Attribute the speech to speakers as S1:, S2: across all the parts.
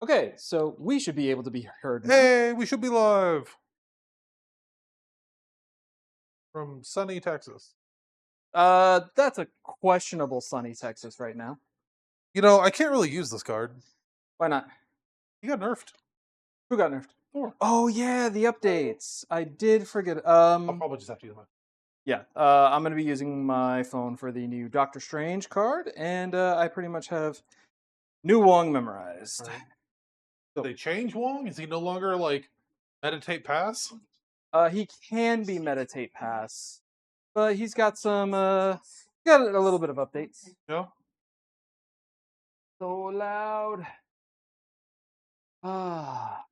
S1: Okay, so we should be able to be heard now.
S2: Hey, we should be live from sunny Texas.
S1: That's a questionable sunny Texas right now.
S2: You know, I can't really use this card.
S1: Why not?
S2: He got nerfed.
S1: Who got nerfed?
S2: Thor.
S1: Oh yeah, the updates. I did forget.
S2: I'll probably just have to use mine.
S1: Yeah. I'm gonna be using my phone for the new Doctor Strange card, and I pretty much have New Wong memorized.
S2: Right. Did they change Wong? Is he no longer like meditate pass?
S1: He can be meditate pass, but he's got some. Got a little bit of updates.
S2: No.
S1: So loud. Ah.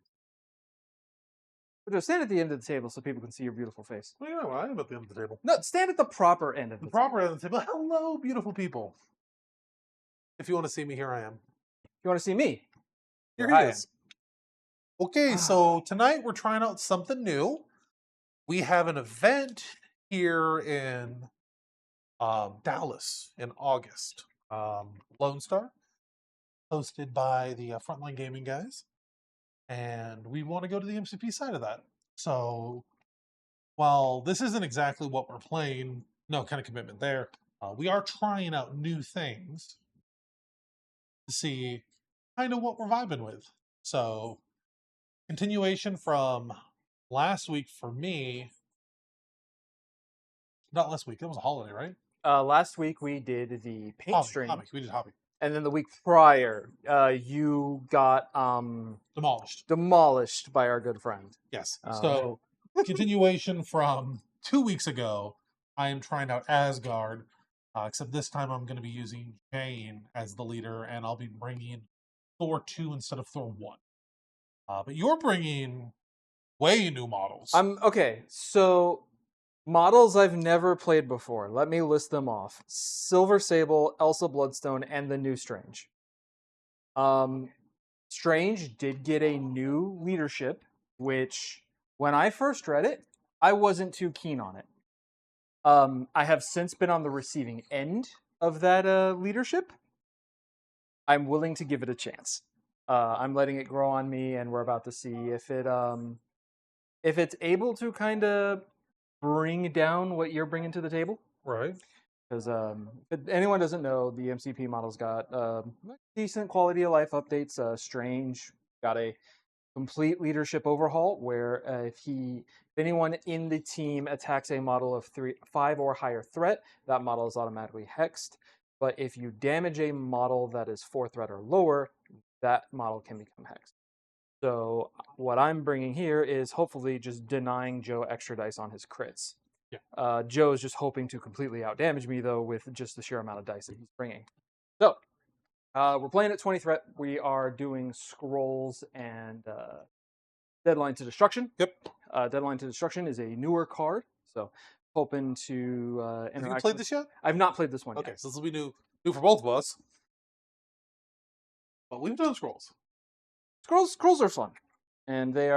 S1: Just stand at the end of the table so people can see your beautiful face.
S2: Well, yeah, well, I am at the end of the table.
S1: No, stand at the proper end of
S2: The
S1: the
S2: proper end of the table. Hello, beautiful people. If you want to see me, here I am.
S1: You want to see me?
S2: Here
S1: I
S2: he
S1: am.
S2: is. Okay, so tonight we're trying out something new. We have an event here in Dallas in August. Lone Star, hosted by the Frontline Gaming guys, and we want to go to the MCP side of that. So, while this isn't exactly what we're playing, no kind of commitment there. We are trying out new things to see kind of what we're vibing with. So, continuation from last week for me. Not last week. That was a holiday, right?
S1: Last week we did the paint stream,
S2: Hobby. We did hobby.
S1: and then the week prior, you got
S2: Demolished.
S1: by our good friend.
S2: Yes. So continuation from 2 weeks ago, I am trying out Asgard, except this time I'm going to be using Jane as the leader, and I'll be bringing Thor 2 instead of Thor 1. But you're bringing way new models.
S1: Okay. So models I've never played before. Let me list them off: Silver Sable, Elsa Bloodstone, and the new Strange. Strange did get a new leadership, which when I first read it, I wasn't too keen on it. I have since been on the receiving end of that leadership. I'm willing to give it a chance. I'm letting it grow on me, and we're about to see if it's able to kind of bring down what you're bringing to the table.
S2: Right.
S1: Because if anyone doesn't know, the MCP model's got decent quality of life updates. Strange got a complete leadership overhaul where if anyone in the team attacks a model of 5 or higher threat, that model is automatically hexed. But if you damage a model that is 4 threat or lower, that model can become hexed. So what I'm bringing here is hopefully just denying Joe extra dice on his crits.
S2: Yeah.
S1: Joe is just hoping to completely outdamage me, though, with just the sheer amount of dice that he's bringing. So, we're playing at 20 threat. We are doing scrolls and Deadline to Destruction.
S2: Yep.
S1: Deadline to Destruction is a newer card, so hoping to interact.
S2: Have you played this yet?
S1: I've not played this one yet.
S2: Okay, so this will be new for both of us. But we've done scrolls.
S1: Scrolls are fun, and they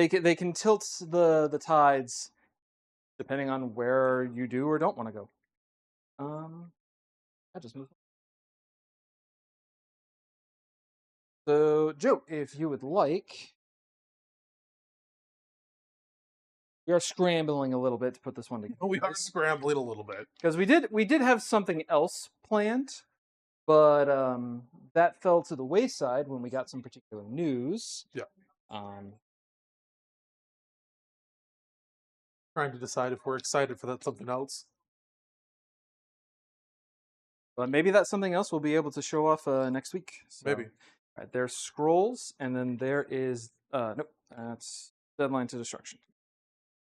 S1: can tilt the tides depending on where you do or don't want to go. I just moved. So, Joe, if you would like, we are scrambling a little bit to put this one together.
S2: We are scrambling a little bit
S1: because we did have something else planned, but that fell to the wayside when we got some particular news.
S2: Yeah.
S1: Trying
S2: to decide if we're excited for that something else.
S1: But maybe that something else we'll be able to show off next week. So,
S2: maybe.
S1: Right, there's scrolls, and then there is nope, that's Deadline to Destruction.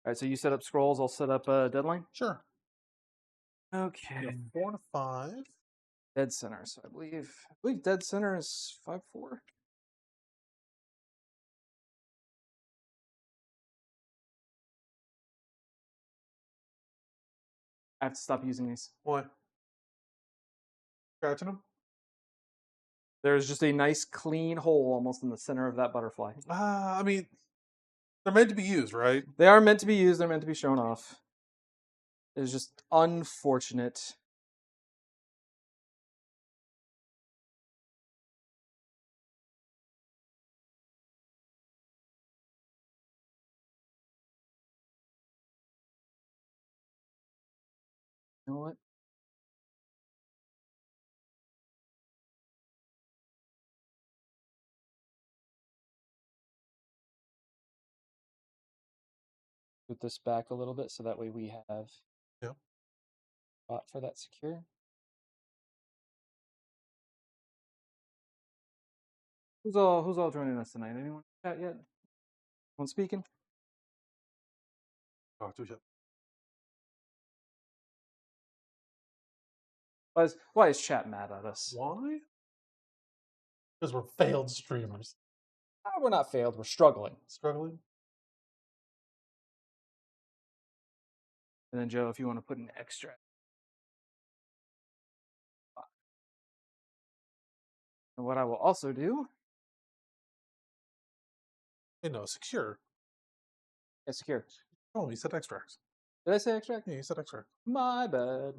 S1: All right, so you set up scrolls, I'll set up Deadline.
S2: Sure.
S1: Okay.
S2: 4 to 5.
S1: Dead center. So I believe dead center is 5/4. I have to stop using these.
S2: Why? Scratching them?
S1: There's just a nice clean hole almost in the center of that butterfly.
S2: I mean, they're meant to be used, right?
S1: They are meant to be used. They're meant to be shown off. It's just unfortunate. You know what? Put this back a little bit so that way we have
S2: Yep.
S1: spot for that secure. Who's all joining us tonight? Anyone chat yet? Anyone speaking?
S2: Talk to each other.
S1: Why is chat mad at us?
S2: Why? Because we're failed streamers.
S1: We're not failed. We're struggling.
S2: Struggling.
S1: And then Joe, if you want to put an extra. And what I will also do
S2: Hey, no, secure.
S1: is secure.
S2: Oh, you said extracts.
S1: Did I say extract?
S2: Yeah, you said extract.
S1: My bad.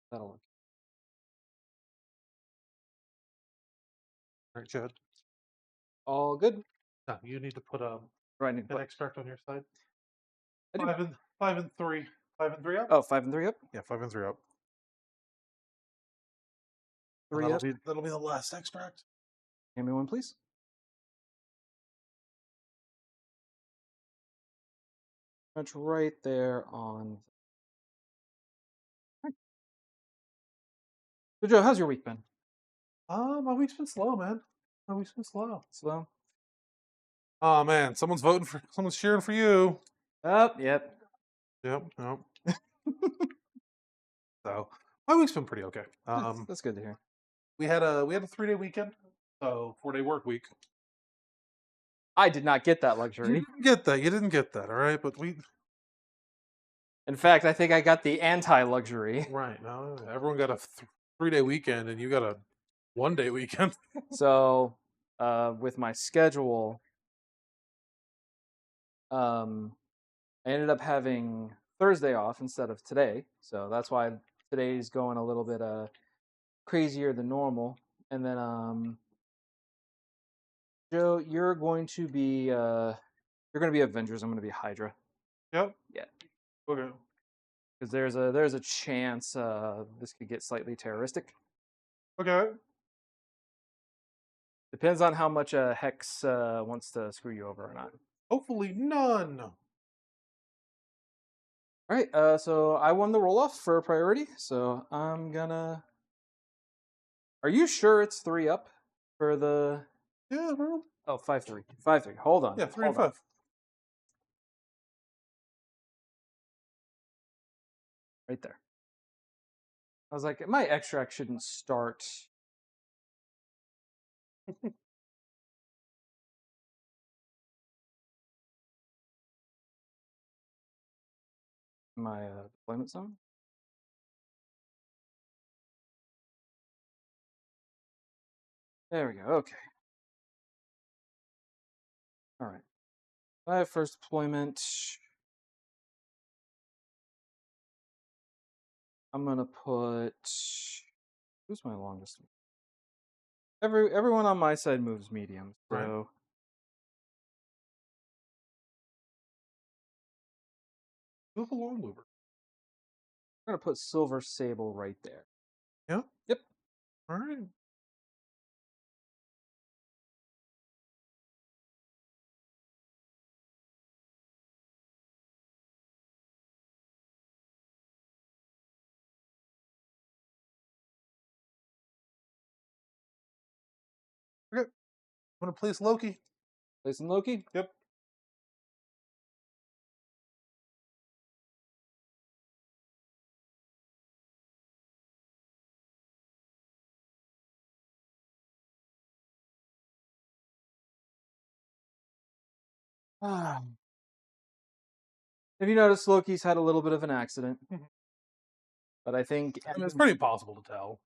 S1: That'll work.
S2: All right, Jed.
S1: All good.
S2: No, you need to put
S1: Right. I need to
S2: an
S1: put.
S2: extract on your side.
S1: I do.
S2: 5 and 3. 5 and 3 up.
S1: Oh, 5 and 3 up.
S2: Yeah, 5 and 3 up. And
S1: 3 up.
S2: that'll be the last extract.
S1: Hand me one, please. That's right there on. Right. So Joe, how's your week been?
S2: My week's been slow, man. My week's been slow.
S1: Slow.
S2: Oh man, someone's cheering for you.
S1: Oh, yep.
S2: Yep. So my week's been pretty okay.
S1: That's good to hear.
S2: We had a 3-day weekend, so 4-day work week.
S1: I did not get that
S2: You
S1: luxury.
S2: didn't get that. You didn't get that. All right, but we
S1: In fact, I think I got the anti-luxury.
S2: right now everyone got a 3-day weekend, and you got a 1-day weekend.
S1: So, with my schedule, I ended up having Thursday off instead of today. So that's why today's going a little bit crazier than normal. And then Joe, you're going to be Avengers. I'm going to be Hydra.
S2: Yep.
S1: Yeah.
S2: Okay.
S1: Because there's a chance this could get slightly terroristic.
S2: Okay.
S1: Depends on how much Hex wants to screw you over or not.
S2: Hopefully none.
S1: All right, so I won the roll off for priority, so I'm gonna. Are you sure it's 3 up for the?
S2: Yeah, bro.
S1: Oh, 5-3. 5-3. Hold on.
S2: Yeah, 3 and
S1: hold on.
S2: 5.
S1: Right there. I was like, my extract shouldn't start. My deployment zone. There we go. Okay. All right. I have first deployment. I'm gonna put. Who's my longest? Everyone on my side moves medium, so.
S2: Right. Move a long mover.
S1: I'm gonna put Silver Sable right there.
S2: Yeah.
S1: Yep.
S2: All right. Okay. I'm gonna place Loki.
S1: Placing Loki.
S2: Yep.
S1: Ah. Have you noticed Loki's had a little bit of an accident? But I think
S2: I mean, it's pretty impossible to tell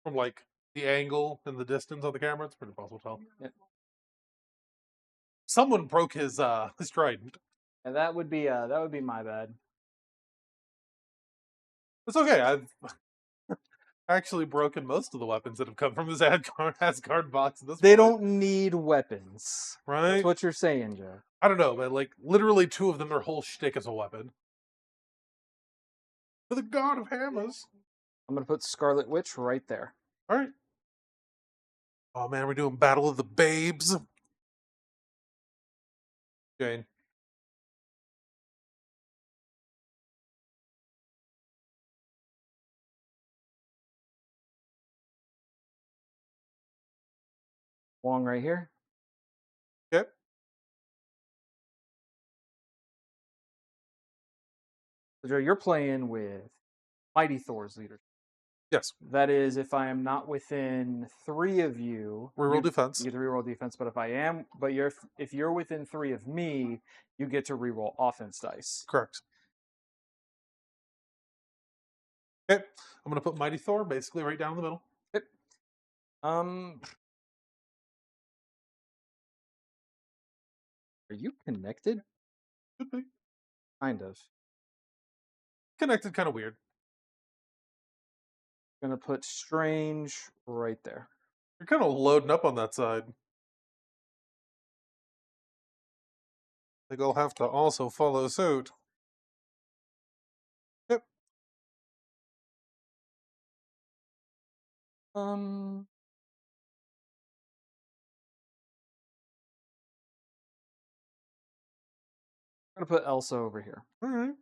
S2: from like the angle and the distance of the camera. It's pretty impossible to tell.
S1: Yeah.
S2: Someone broke his trident.
S1: And that would be my bad.
S2: It's okay. I've actually broken most of the weapons that have come from his Asgard box at this
S1: They
S2: point.
S1: don't need weapons.
S2: Right?
S1: That's what you're saying, Joe.
S2: I don't know, but like literally two of them, their whole shtick is a weapon. For the god of hammers.
S1: I'm gonna put Scarlet Witch right there.
S2: All right. Oh man, we're doing Battle of the Babes. Jane.
S1: Wong right here.
S2: Okay.
S1: So Joe, you're playing with Mighty Thor's leadership.
S2: Yes.
S1: That is, if I am not within 3 of you,
S2: Reroll defense.
S1: You get to reroll defense. But if you're within 3 of me, you get to reroll offense dice.
S2: Correct. Okay. I'm gonna put Mighty Thor basically right down the middle.
S1: Okay. Are you connected?
S2: Could be.
S1: Kind of.
S2: Connected, kind of weird.
S1: Gonna put Strange right there.
S2: You're kind of loading up on that side. I think I'll have to also follow suit. Yep.
S1: Um, I'm gonna put Elsa over here.
S2: All right.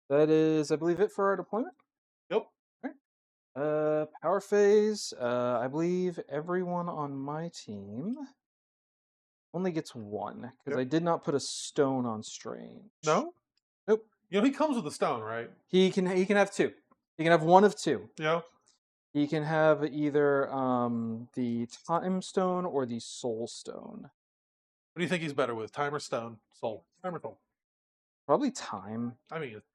S1: That is, I believe, it for our deployment.
S2: Yep.
S1: Power phase. I believe everyone on my team only gets 1 because
S2: Yep.
S1: I did not put a stone on Strange.
S2: No.
S1: Nope.
S2: You know he comes with a stone, right?
S1: He can have 2. He can have 1 of 2.
S2: Yeah.
S1: He can have either the Time Stone or the Soul Stone.
S2: What do you think he's better with? Time or stone? Soul. Time or soul?
S1: Probably Time.
S2: I mean, it's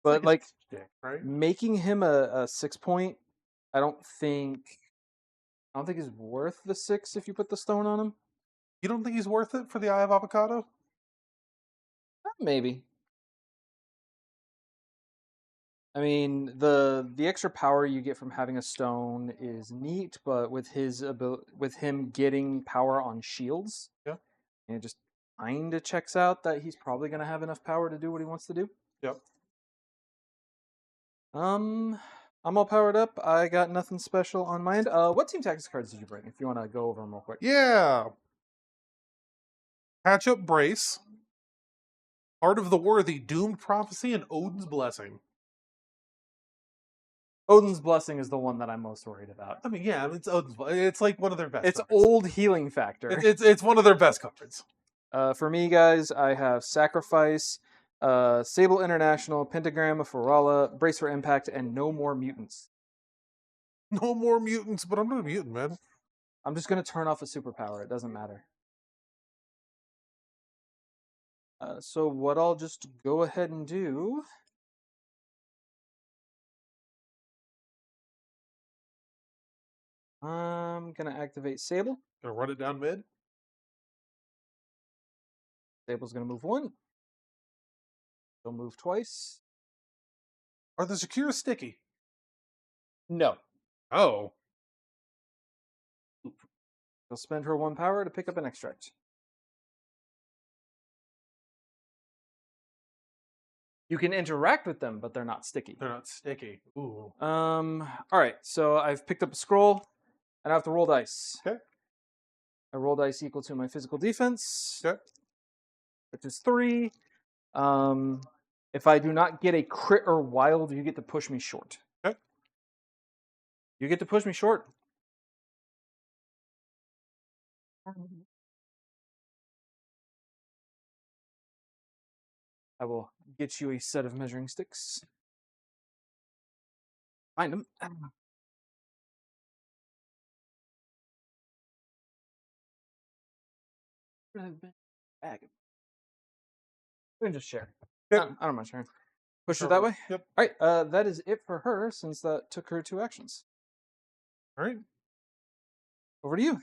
S1: But
S2: like shtick, right?
S1: making him a 6 point, I don't think is worth the 6 if you put the stone on him.
S2: You don't think he's worth it for the Eye of Avocado?
S1: Maybe. I mean, the extra power you get from having a stone is neat, but with him getting power on shields,
S2: Yeah.
S1: it just kind of checks out that he's probably going to have enough power to do what he wants to do.
S2: Yep.
S1: I'm all powered up. I got nothing special on my end. What team tactics cards did you bring? If you want to go over them real quick.
S2: Yeah. Patch up brace. Heart of the Worthy, Doomed Prophecy, and Odin's Blessing.
S1: Odin's Blessing is the one that I'm most worried about.
S2: I mean, yeah, it's Odin's. It's like one of their best.
S1: It's
S2: cards.
S1: old healing factor.
S2: It's one of their best cards.
S1: For me, guys, I have Sacrifice, Sable International, Pentagram of Ferala, Brace for Impact, and No More Mutants.
S2: No more mutants, but I'm not a mutant, man.
S1: I'm just going to turn off a superpower. It doesn't matter. So what I'll just go ahead and do... I'm going to activate Sable.
S2: Gonna run it down mid.
S1: Sable's going to move 1. She'll move twice.
S2: Are the Shakira sticky?
S1: No.
S2: Oh.
S1: She'll spend her 1 power to pick up an extract. You can interact with them, but they're not sticky.
S2: They're not sticky. Ooh.
S1: All right, so I've picked up a scroll, and I have to roll dice.
S2: Okay.
S1: I roll dice equal to my physical defense,
S2: Okay.
S1: which is 3. If I do not get a crit or wild, you get to push me short.
S2: Okay.
S1: You get to push me short. I will get you a set of measuring sticks. Find them. Bag. We can just share.
S2: Okay.
S1: I don't mind sharing. Push her that way?
S2: Yep.
S1: All right, that is it for her since that took her 2 actions.
S2: All right.
S1: Over to you.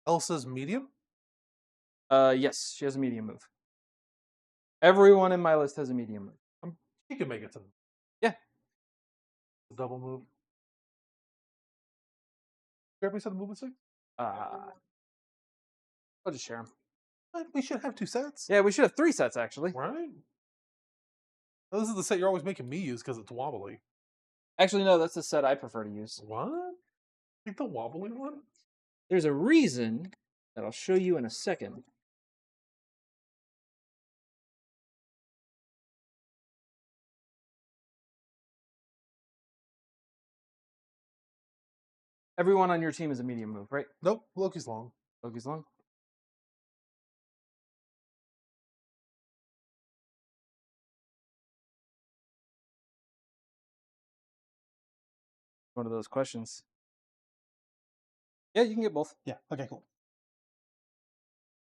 S2: Elsa's medium.
S1: Yes, she has a medium move. Everyone in my list has a medium move.
S2: She can make it to the
S1: Yeah.
S2: double move. Grab me some movement stick.
S1: I'll just share them.
S2: We should have 2 sets.
S1: Yeah, we should have 3 sets actually.
S2: Right. Well, this is the set you're always making me use because it's wobbly.
S1: Actually, no, that's the set I prefer to use.
S2: What? Think the wobbly one?
S1: There's a reason that I'll show you in a second. Everyone on your team is a medium move, right?
S2: Nope. Loki's long.
S1: Loki's long. One of those questions. Yeah, you can get both.
S2: Yeah. Okay. Cool.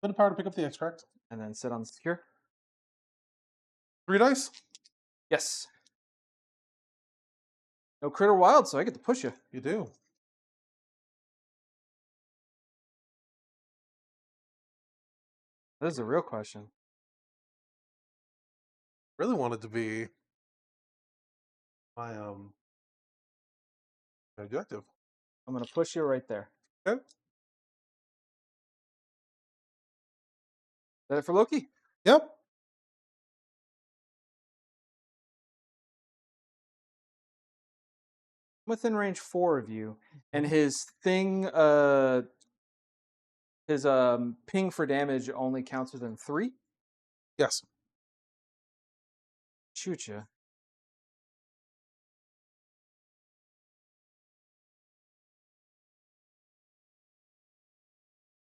S2: Spend a power to pick up the extract.
S1: And then sit on secure.
S2: 3 dice.
S1: Yes. No crit or wild, so I get to push you.
S2: You do.
S1: This is a real question.
S2: Really wanted to be my objective.
S1: I'm gonna push you right there.
S2: Okay.
S1: Is that it for Loki?
S2: Yep.
S1: Within range 4 of you, and
S2: Mhm.
S1: his thing, his ping for damage only counts within 3.
S2: Yes.
S1: Shoot you.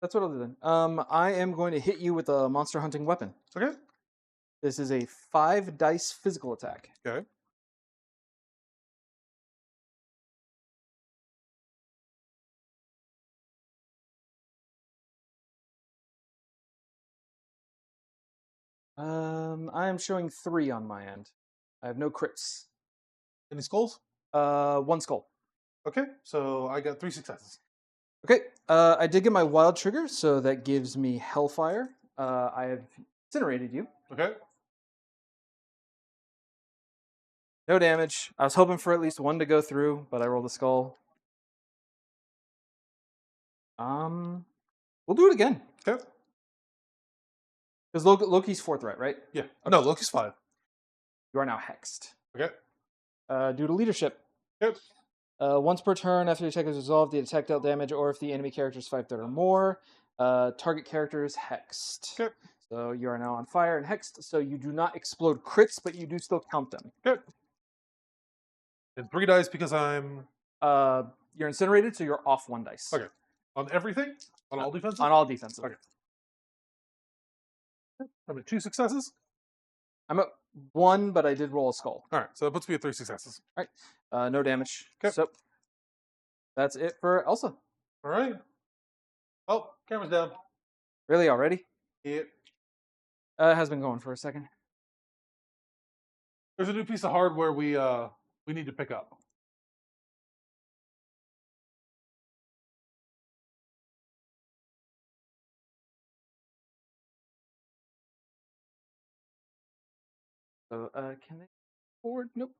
S1: That's what I'll do then. I am going to hit you with a monster hunting weapon.
S2: Okay.
S1: This is a 5 dice physical attack.
S2: Okay.
S1: I am showing 3 on my end. I have no crits.
S2: Any skulls?
S1: 1 skull.
S2: Okay. So I got 3 successes.
S1: Okay, I did get my wild trigger, so that gives me Hellfire. I have incinerated you.
S2: Okay.
S1: No damage. I was hoping for at least 1 to go through, but I rolled a skull. We'll do it again.
S2: Okay.
S1: Because Loki's 4th threat, right?
S2: Yeah. No, Loki's 5.
S1: You are now hexed.
S2: Okay.
S1: Due to leadership.
S2: Yep.
S1: Once per turn, after the attack is resolved, the attack dealt damage, or if the enemy character is 5 threat or more, target character is hexed.
S2: Okay.
S1: So you are now on fire and hexed, so you do not explode crits, but you do still count them.
S2: Good. And 3 dice because I'm
S1: You're incinerated, so you're off 1 dice.
S2: okay. On everything? On all defenses?
S1: On all defenses.
S2: Okay. I'm at 2 successes.
S1: I'm at 1, but I did roll a skull.
S2: All right. So that puts me at 3 successes.
S1: No damage.
S2: Okay.
S1: So that's it for Elsa.
S2: All right. Oh, camera's down.
S1: Really already?
S2: Yeah.
S1: It has been going for a second.
S2: There's a new piece of hardware we need to pick up.
S1: So can they forward? Nope.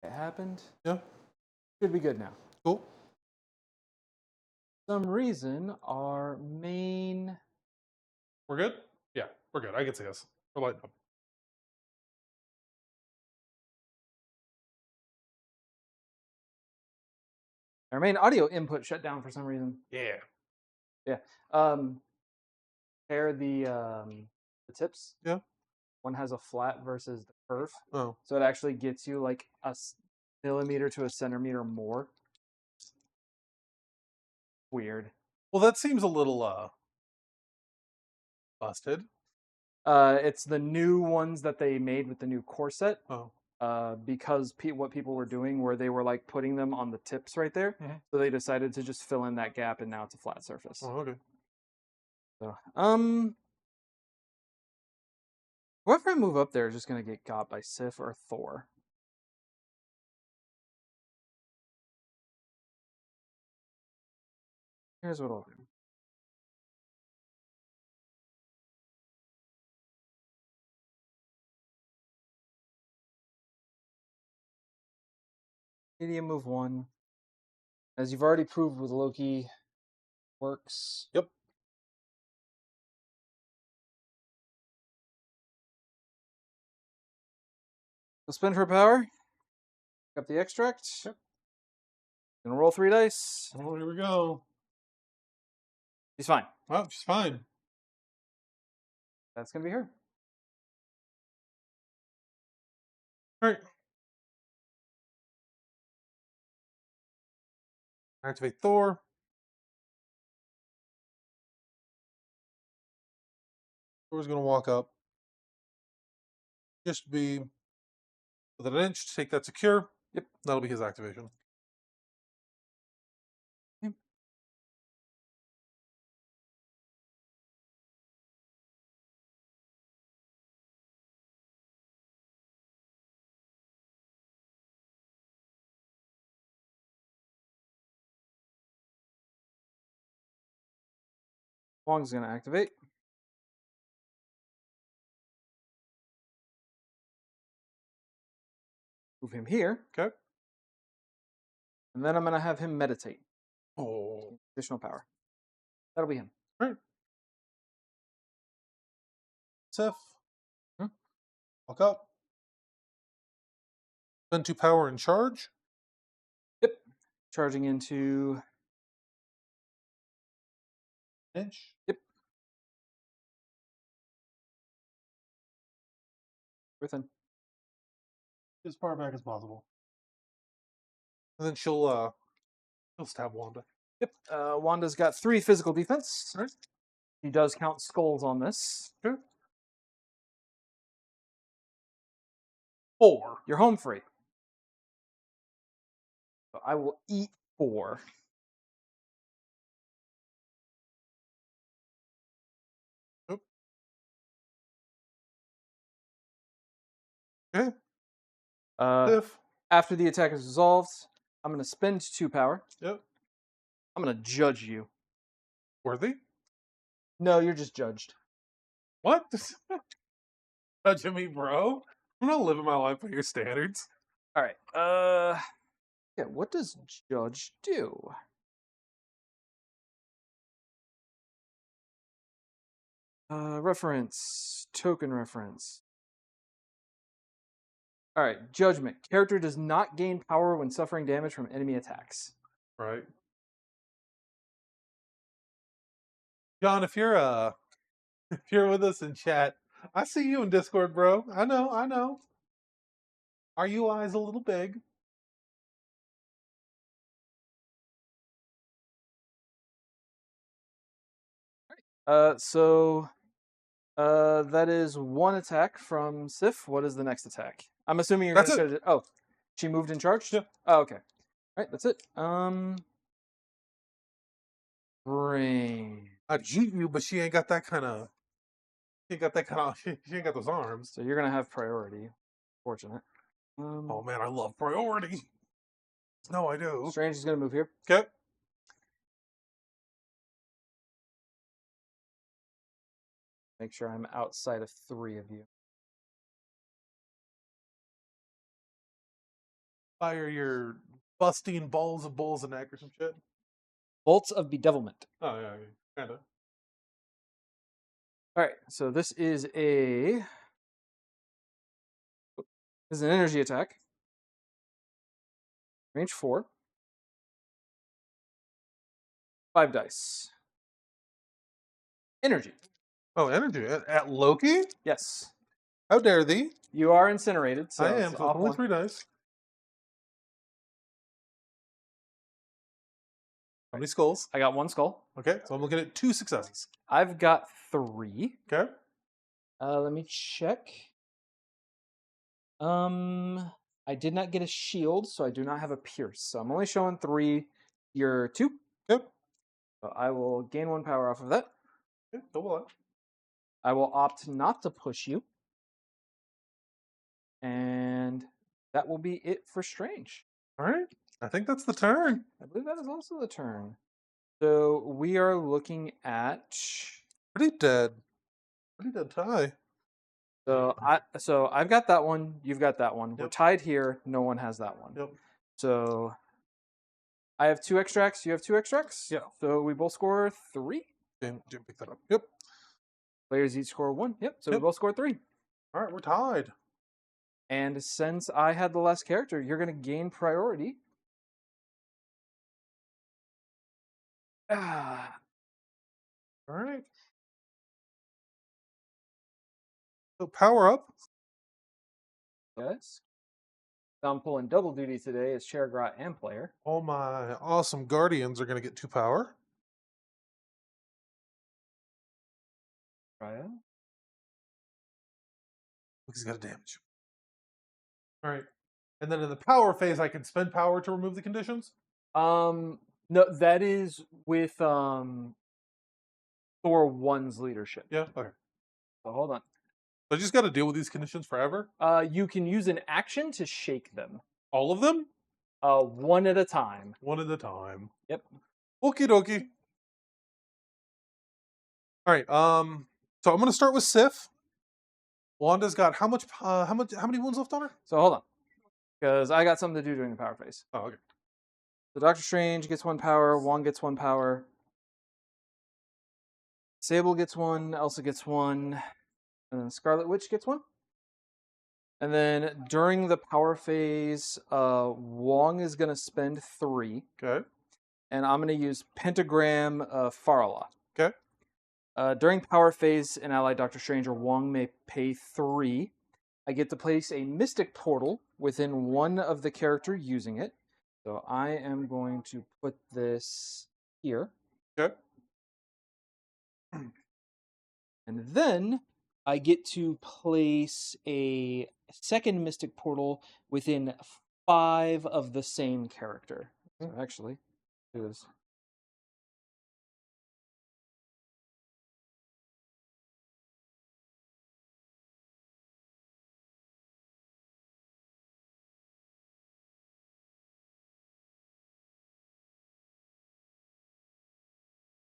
S1: It happened.
S2: Yeah.
S1: Should be good now.
S2: Cool.
S1: For some reason, our main.
S2: We're good? Yeah, we're good. I can see us. We're lighting up.
S1: Our main audio input shut down for some reason.
S2: Yeah.
S1: Yeah. Compare the tips.
S2: Yeah.
S1: One has a flat versus the curve.
S2: Oh.
S1: So it actually gets you like a millimeter to a centimeter more. Weird.
S2: Well, that seems a little busted.
S1: It's the new ones that they made with the new core set.
S2: Oh.
S1: Because what people were doing where they were like putting them on the tips right there.
S2: Mhm.
S1: So they decided to just fill in that gap and now it's a flat surface.
S2: Oh, okay.
S1: So, whoever I move up there is just going to get got by Sif or Thor. Here's what I'll do. Medium move 1. As you've already proved with Loki, works.
S2: Yep.
S1: We'll spin for power. Pick up the extract.
S2: Yep.
S1: Gonna roll 3 dice.
S2: Oh, here we go.
S1: He's fine.
S2: Well, she's fine.
S1: That's gonna be her.
S2: All right. Activate Thor. Thor's going to walk up. Just be with an inch to take that secure.
S1: Yep.
S2: That'll be his activation.
S1: Yep. Wong's gonna activate. Move him here.
S2: Okay.
S1: And then I'm gonna have him meditate.
S2: Oh.
S1: Additional power. That'll be him.
S2: All right. Sif.
S1: Hmm?
S2: Walk up. Spend 2 power and charge.
S1: Yep. Charging into.
S2: Inch.
S1: Yep. Within.
S2: As far back as possible. And then she'll stab Wanda.
S1: Yep. Wanda's got 3 physical defense.
S2: All right.
S1: He does count skulls on this.
S2: Sure. 4.
S1: You're home free. So I will eat 4.
S2: Oop. Okay. Sif.
S1: After the attack is resolved, I'm going to spend 2 power.
S2: Yep.
S1: I'm going to judge you.
S2: Worthy.
S1: No, you're just judged.
S2: What? Judging me, bro? I'm not living my life by your standards.
S1: All right. Yeah. What does judge do? Reference. Token reference. All right. Judgment. Character does not gain power when suffering damage from enemy attacks.
S2: Right. John, if you're with us in chat, I see you in Discord, bro. I know. Our UI is a little big.
S1: That is 1 attack from Sif. What is the next attack? I'm assuming you're
S2: That's
S1: going to
S2: it.
S1: judge it. Oh, she moved and charged?
S2: Yeah.
S1: Oh, okay. All right, that's it. Brain.
S2: I'd eat you, but she ain't got that kind of. She ain't got that kind of. She ain't got those arms.
S1: So you're going to have priority. Fortunate.
S2: Oh man, I love priority. No, I do.
S1: Strange is going to move here.
S2: Okay.
S1: Make sure I'm outside of 3 of you.
S2: Fire your busting balls of bulls and neck or some shit.
S1: Bolts of Bedevilment.
S2: Oh yeah, kind of.
S1: All right, so this is an energy attack. Range 4. 5 dice. Energy.
S2: Oh, energy at Loki?
S1: Yes.
S2: How dare thee?
S1: You are incinerated, so
S2: I am.
S1: it's
S2: So it's
S1: off
S2: only
S1: one.
S2: 3 dice. How many skulls?
S1: I got 1 skull.
S2: Okay, so I'm looking at 2 successes.
S1: I've got 3.
S2: Okay.
S1: Let me check. I did not get a shield, so I do not have a pierce. So I'm only showing 3. You're 2.
S2: Yep.
S1: So I will gain 1 power off of that.
S2: Okay, double that.
S1: I will opt not to push you. And that will be it for Strange.
S2: All right. I think that's the turn.
S1: I believe that is also the turn. So we are looking at.
S2: Pretty dead. Pretty dead tie.
S1: So I've got that one. You've got that one. We're
S2: Yep.
S1: tied here. No one has that one.
S2: Yep.
S1: So I have 2 extracts. You have 2 extracts.
S2: Yeah.
S1: So we both score 3.
S2: Jim pick that up. Yep.
S1: Players each score 1. Yep. So
S2: Yep.
S1: we both score 3.
S2: All right, we're tied.
S1: And since I had the last character, you're going to gain priority. Ah.
S2: All right. So power up.
S1: Yes. So I'm pulling double duty today as Chair Grot and player.
S2: All my awesome guardians are going to get 2 power.
S1: Right.
S2: He's got a damage. All right. And then in the power phase, I can spend power to remove the conditions.
S1: No, that is with Thor 1's leadership.
S2: Yeah. Okay.
S1: So hold on.
S2: So I just got to deal with these conditions forever.
S1: You can use an action to shake them.
S2: All of them.
S1: One at a time.
S2: One at a time.
S1: Yep.
S2: Okie dokie. All right. So I'm going to start with Sif. Wanda's got how many wounds left on her?
S1: So hold on, because I got something to do during the power phase.
S2: Oh, okay.
S1: So Doctor Strange gets 1 power. Wong gets 1 power. Sable gets 1. Elsa gets 1. And then Scarlet Witch gets 1. And then during the power phase, Wong is going to spend 3.
S2: Okay.
S1: And I'm going to use Pentagram Farala.
S2: Okay.
S1: During power phase, an ally Doctor Strange or Wong may pay 3. I get to place a Mystic Portal within one of the character using it. So I am going to put this here.
S2: Okay.
S1: And then I get to place a second Mystic Portal within 5 of the same character. So actually, it is.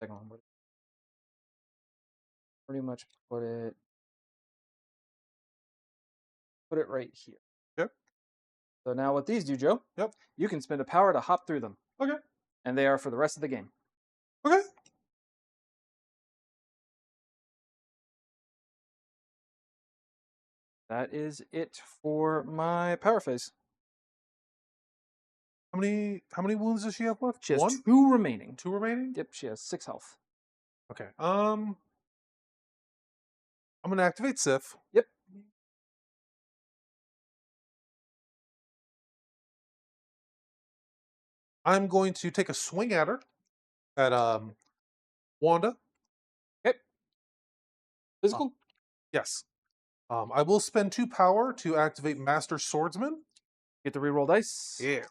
S1: Second one. Pretty much put it right here.
S2: Yep.
S1: So now what these do, Joe?
S2: Yep.
S1: You can spend a power to hop through them.
S2: Okay.
S1: And they are for the rest of the game.
S2: Okay.
S1: That is it for my power phase.
S2: How many wounds does she have left?
S1: She has
S2: 1?
S1: 2 remaining.
S2: 2 remaining?
S1: Yep, she has 6 health.
S2: Okay. I'm gonna activate Sif.
S1: Yep.
S2: I'm going to take a swing at her. At Wanda.
S1: Okay. Physical?
S2: Yes. I will spend 2 power to activate Master Swordsman.
S1: Get to reroll dice.
S2: Yeah.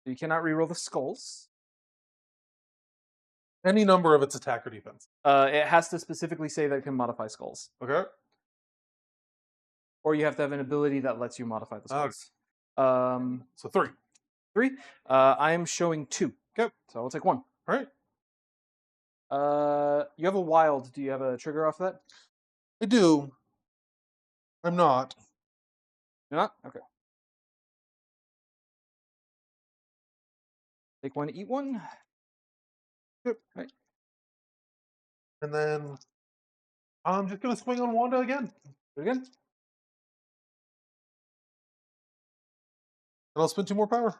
S1: You cannot reroll the skulls.
S2: Any number of its attack or defense.
S1: It has to specifically say that it can modify skulls.
S2: Okay.
S1: Or you have to have an ability that lets you modify the
S2: Okay.
S1: skulls.
S2: So 3.
S1: 3. I am showing 2.
S2: Okay.
S1: So I'll take 1.
S2: All right.
S1: You have a wild. Do you have a trigger off that?
S2: I do. I'm not.
S1: You're not? Okay. Take one, eat one.
S2: Yep.
S1: Right.
S2: And then I'm just gonna swing on Wanda again.
S1: Do it again.
S2: And I'll spend 2 more power.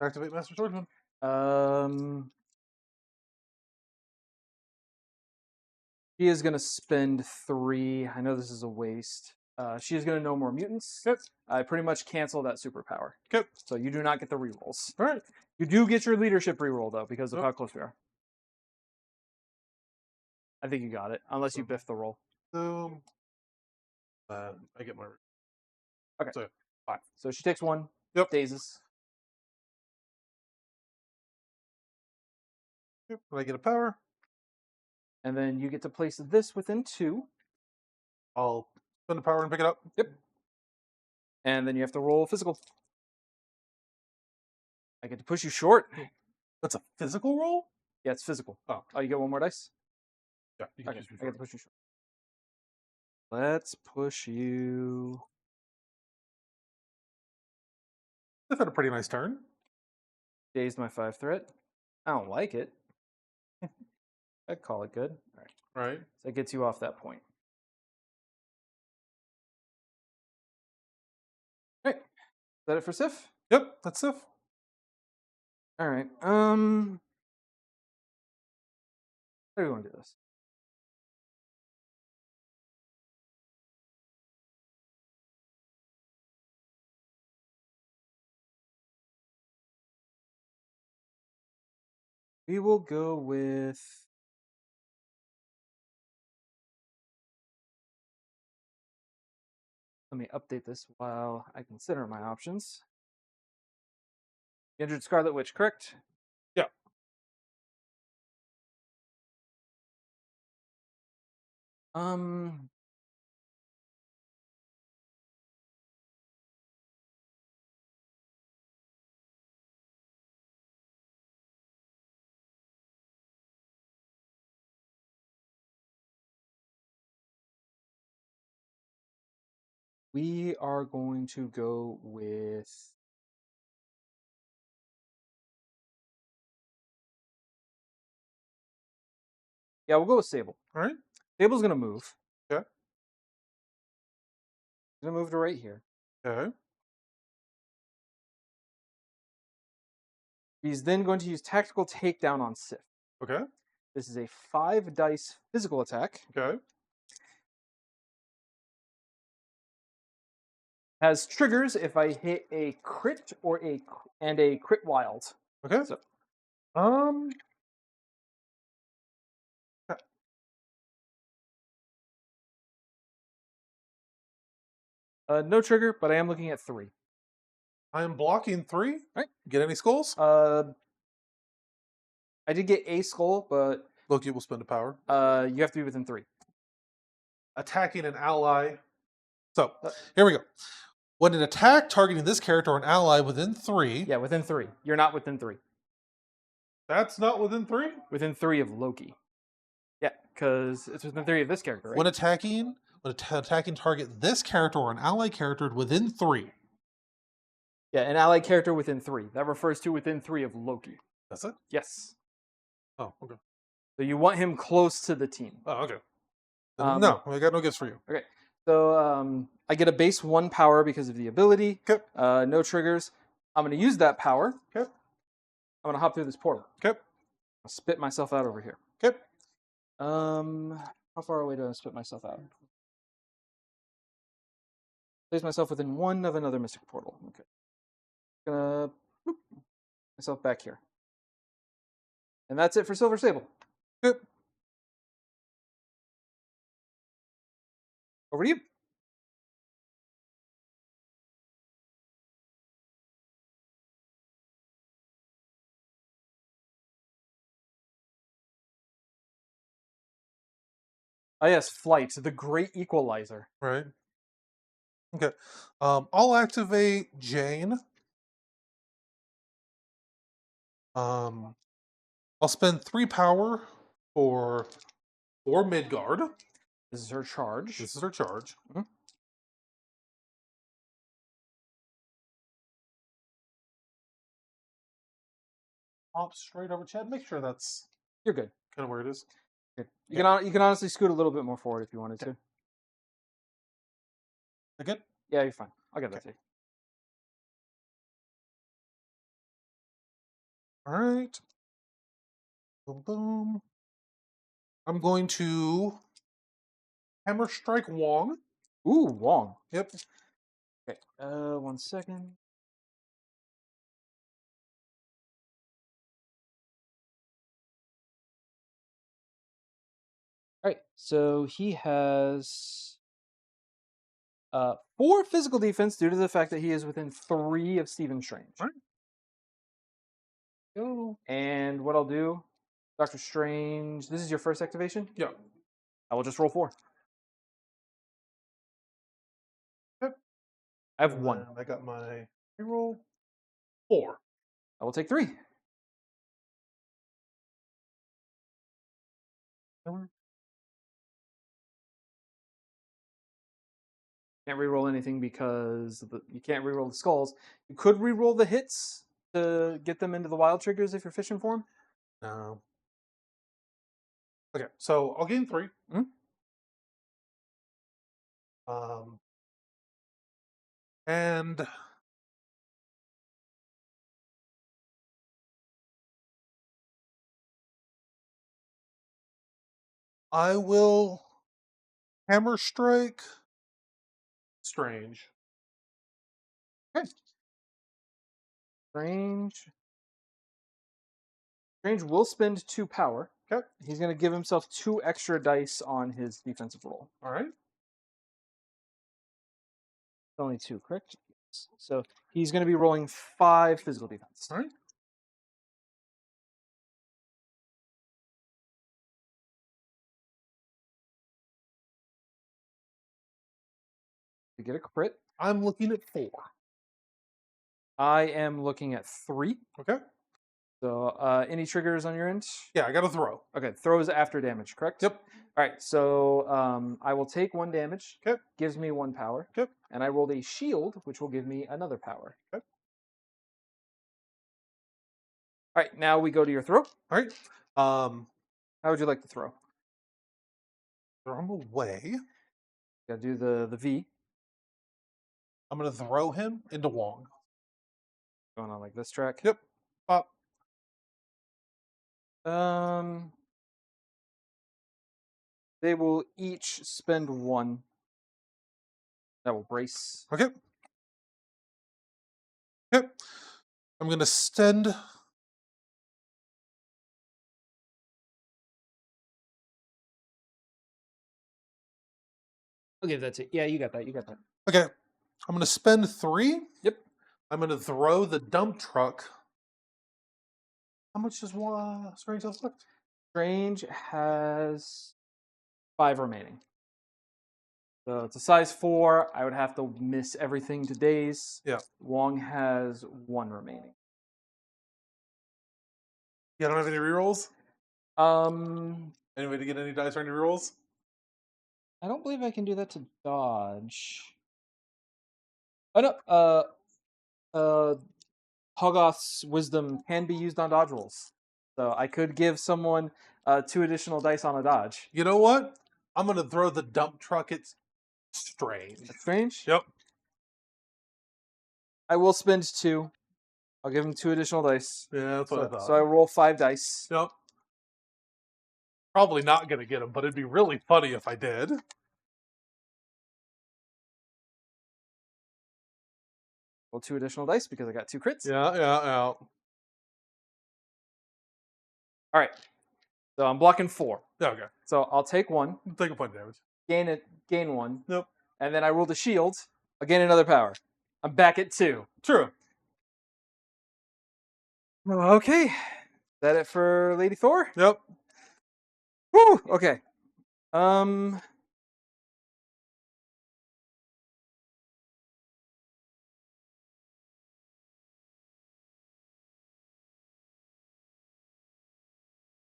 S2: Activate Master Swordsman.
S1: She is going to spend 3. I know this is a waste. She is going to know more mutants.
S2: Yep.
S1: I pretty much cancel that superpower.
S2: Okay.
S1: So you do not get the rerolls.
S2: All right.
S1: You do get your leadership reroll, though, because of
S2: Yep.
S1: how close we are. I think you got it, unless you biff the roll.
S2: So I get my.
S1: Okay.
S2: So,
S1: fine. So she takes 1.
S2: Yep.
S1: Dazes.
S2: Yep. And I get a power.
S1: And then you get to place this within 2.
S2: I'll spend a power and pick it up.
S1: Yep. And then you have to roll physical. I get to push you short.
S2: That's a physical roll?
S1: Yeah, it's physical.
S2: Oh.
S1: You get 1 more dice?
S2: Yeah. You can
S1: Okay,
S2: choose
S1: I get to push you short. Let's push you.
S2: They've had a pretty nice turn.
S1: Dazed my 5 threat. I don't like it. I'd call it good. All right.
S2: Right.
S1: So that gets you off that point. All right. Is that it for Sif?
S2: Yep. That's Sif.
S1: All right. How do we want to do this? We will go with. Let me update this while I consider my options. Injured Scarlet Witch, correct?
S2: Yeah.
S1: Um. We are going to go with. Yeah, we'll go with Sable.
S2: All right.
S1: Sable's going to move.
S2: Okay.
S1: He's going to move to right here.
S2: Okay.
S1: He's then going to use Tactical Takedown on Sif.
S2: Okay.
S1: This is a 5 dice physical attack.
S2: Okay.
S1: Has triggers if I hit a crit or a crit wild.
S2: Okay.
S1: So, no trigger, but I am looking at 3.
S2: I am blocking 3.
S1: Right.
S2: Get any skulls?
S1: I did get a skull, but
S2: Loki will spend a power.
S1: you have to be within 3.
S2: Attacking an ally. So here we go. When an attack targeting this character or an ally within 3.
S1: Yeah, within 3. You're not within 3.
S2: That's not within 3?
S1: Within 3 of Loki. Yeah, because it's within 3 of this character, right?
S2: When attacking target this character or an ally character within 3.
S1: Yeah, an allied character within 3. That refers to within 3 of Loki.
S2: That's it?
S1: Yes.
S2: Oh, okay.
S1: So you want him close to the team.
S2: Oh, okay. No, I got no gifts for you.
S1: Okay. So I get a base 1 power because of the ability.
S2: Okay.
S1: No triggers. I'm going to use that power.
S2: Okay.
S1: I'm going to hop through this portal.
S2: Okay.
S1: I'll spit myself out over here.
S2: Okay.
S1: How far away do I spit myself out? Place myself within 1 of another mystic portal. Okay. Gonna boop myself back here. And that's it for Silver Sable.
S2: Good.
S1: Over to you. Oh yes, Flight, the great equalizer.
S2: Right. Okay. I'll activate Jane. I'll spend 3 power for Midgard.
S1: This is her charge.
S2: This is her charge.
S1: Mhm.
S2: Hop straight over Chad. Make sure that's
S1: You're good.
S2: kind of where it is.
S1: Good.
S2: Yeah.
S1: You can honestly scoot a little bit more forward if you wanted
S2: Okay.
S1: to.
S2: I good?
S1: Yeah, you're fine. I'll get that
S2: Okay.
S1: to you.
S2: All right. Boom, boom. I'm going to hammer strike Wong.
S1: Ooh, Wong.
S2: Yep.
S1: Okay. 1 second. All right. So he has 4 physical defense due to the fact that he is within 3 of Stephen Strange.
S2: All right.
S1: Go. And what I'll do, Doctor Strange. This is your first activation.
S2: Yeah.
S1: I will just roll 4.
S2: Yep.
S1: I have
S2: And
S1: 1.
S2: then I got my reroll 4.
S1: I will take 3.
S2: Hammer.
S1: Can't reroll anything because you can't reroll the skulls. You could reroll the hits to get them into the wild triggers if you're fishing for them.
S2: No. Okay, so I'll gain 3.
S1: Mhm.
S2: And I will hammer strike Strange.
S1: Okay. Strange. Strange will spend 2 power.
S2: Okay.
S1: He's going to give himself 2 extra dice on his defensive roll.
S2: All right.
S1: Only 2, correct? Yes. So he's going to be rolling 5 physical defense.
S2: All right.
S1: To get a crit.
S2: I'm looking at 4.
S1: I am looking at 3.
S2: Okay.
S1: So any triggers on your end?
S2: Yeah, I got to throw.
S1: Okay, throws after damage, correct?
S2: Yep.
S1: All right, so I will take 1 damage.
S2: Okay.
S1: Gives me 1 power.
S2: Okay.
S1: And I rolled a shield, which will give me another power.
S2: Okay.
S1: All right, now we go to your throw.
S2: All right.
S1: How would you like to throw?
S2: Throw him away.
S1: Got to do the V.
S2: I'm going to throw him into Wong.
S1: Going on like this track.
S2: Yep. Pop.
S1: They will each spend 1. That will brace.
S2: Okay. Okay. I'm going to extend.
S1: Okay, that's it. Yeah, you got that. You got that.
S2: Okay. I'm going to spend 3.
S1: Yep.
S2: I'm going to throw the dump truck. How much does Strange have left?
S1: Strange has 5 remaining. So it's a size 4. I would have to miss everything to daze.
S2: Yeah.
S1: Wong has 1 remaining.
S2: You don't have any rerolls?
S1: Um,
S2: Any way to get any dice or any rerolls?
S1: I don't believe I can do that to dodge. Oh no, Hogoth's wisdom can be used on dodge rolls. So I could give someone 2 additional dice on a dodge.
S2: You know what? I'm going to throw the dump truck at Strange.
S1: That's strange.
S2: Yep.
S1: I will spend 2. I'll give him 2 additional dice.
S2: Yeah, that's what I thought.
S1: So I roll 5 dice.
S2: Yep. Probably not going to get him, but it'd be really funny if I did.
S1: Roll 2 additional dice because I got 2 crits.
S2: Yeah.
S1: All right. So I'm blocking 4.
S2: Okay.
S1: So I'll take 1.
S2: Take a point of damage.
S1: Gain 1.
S2: Yep.
S1: And then I roll the shield. I'll gain another power. I'm back at 2.
S2: True.
S1: Okay. Is that it for Lady Thor?
S2: Yep.
S1: Woo! Okay.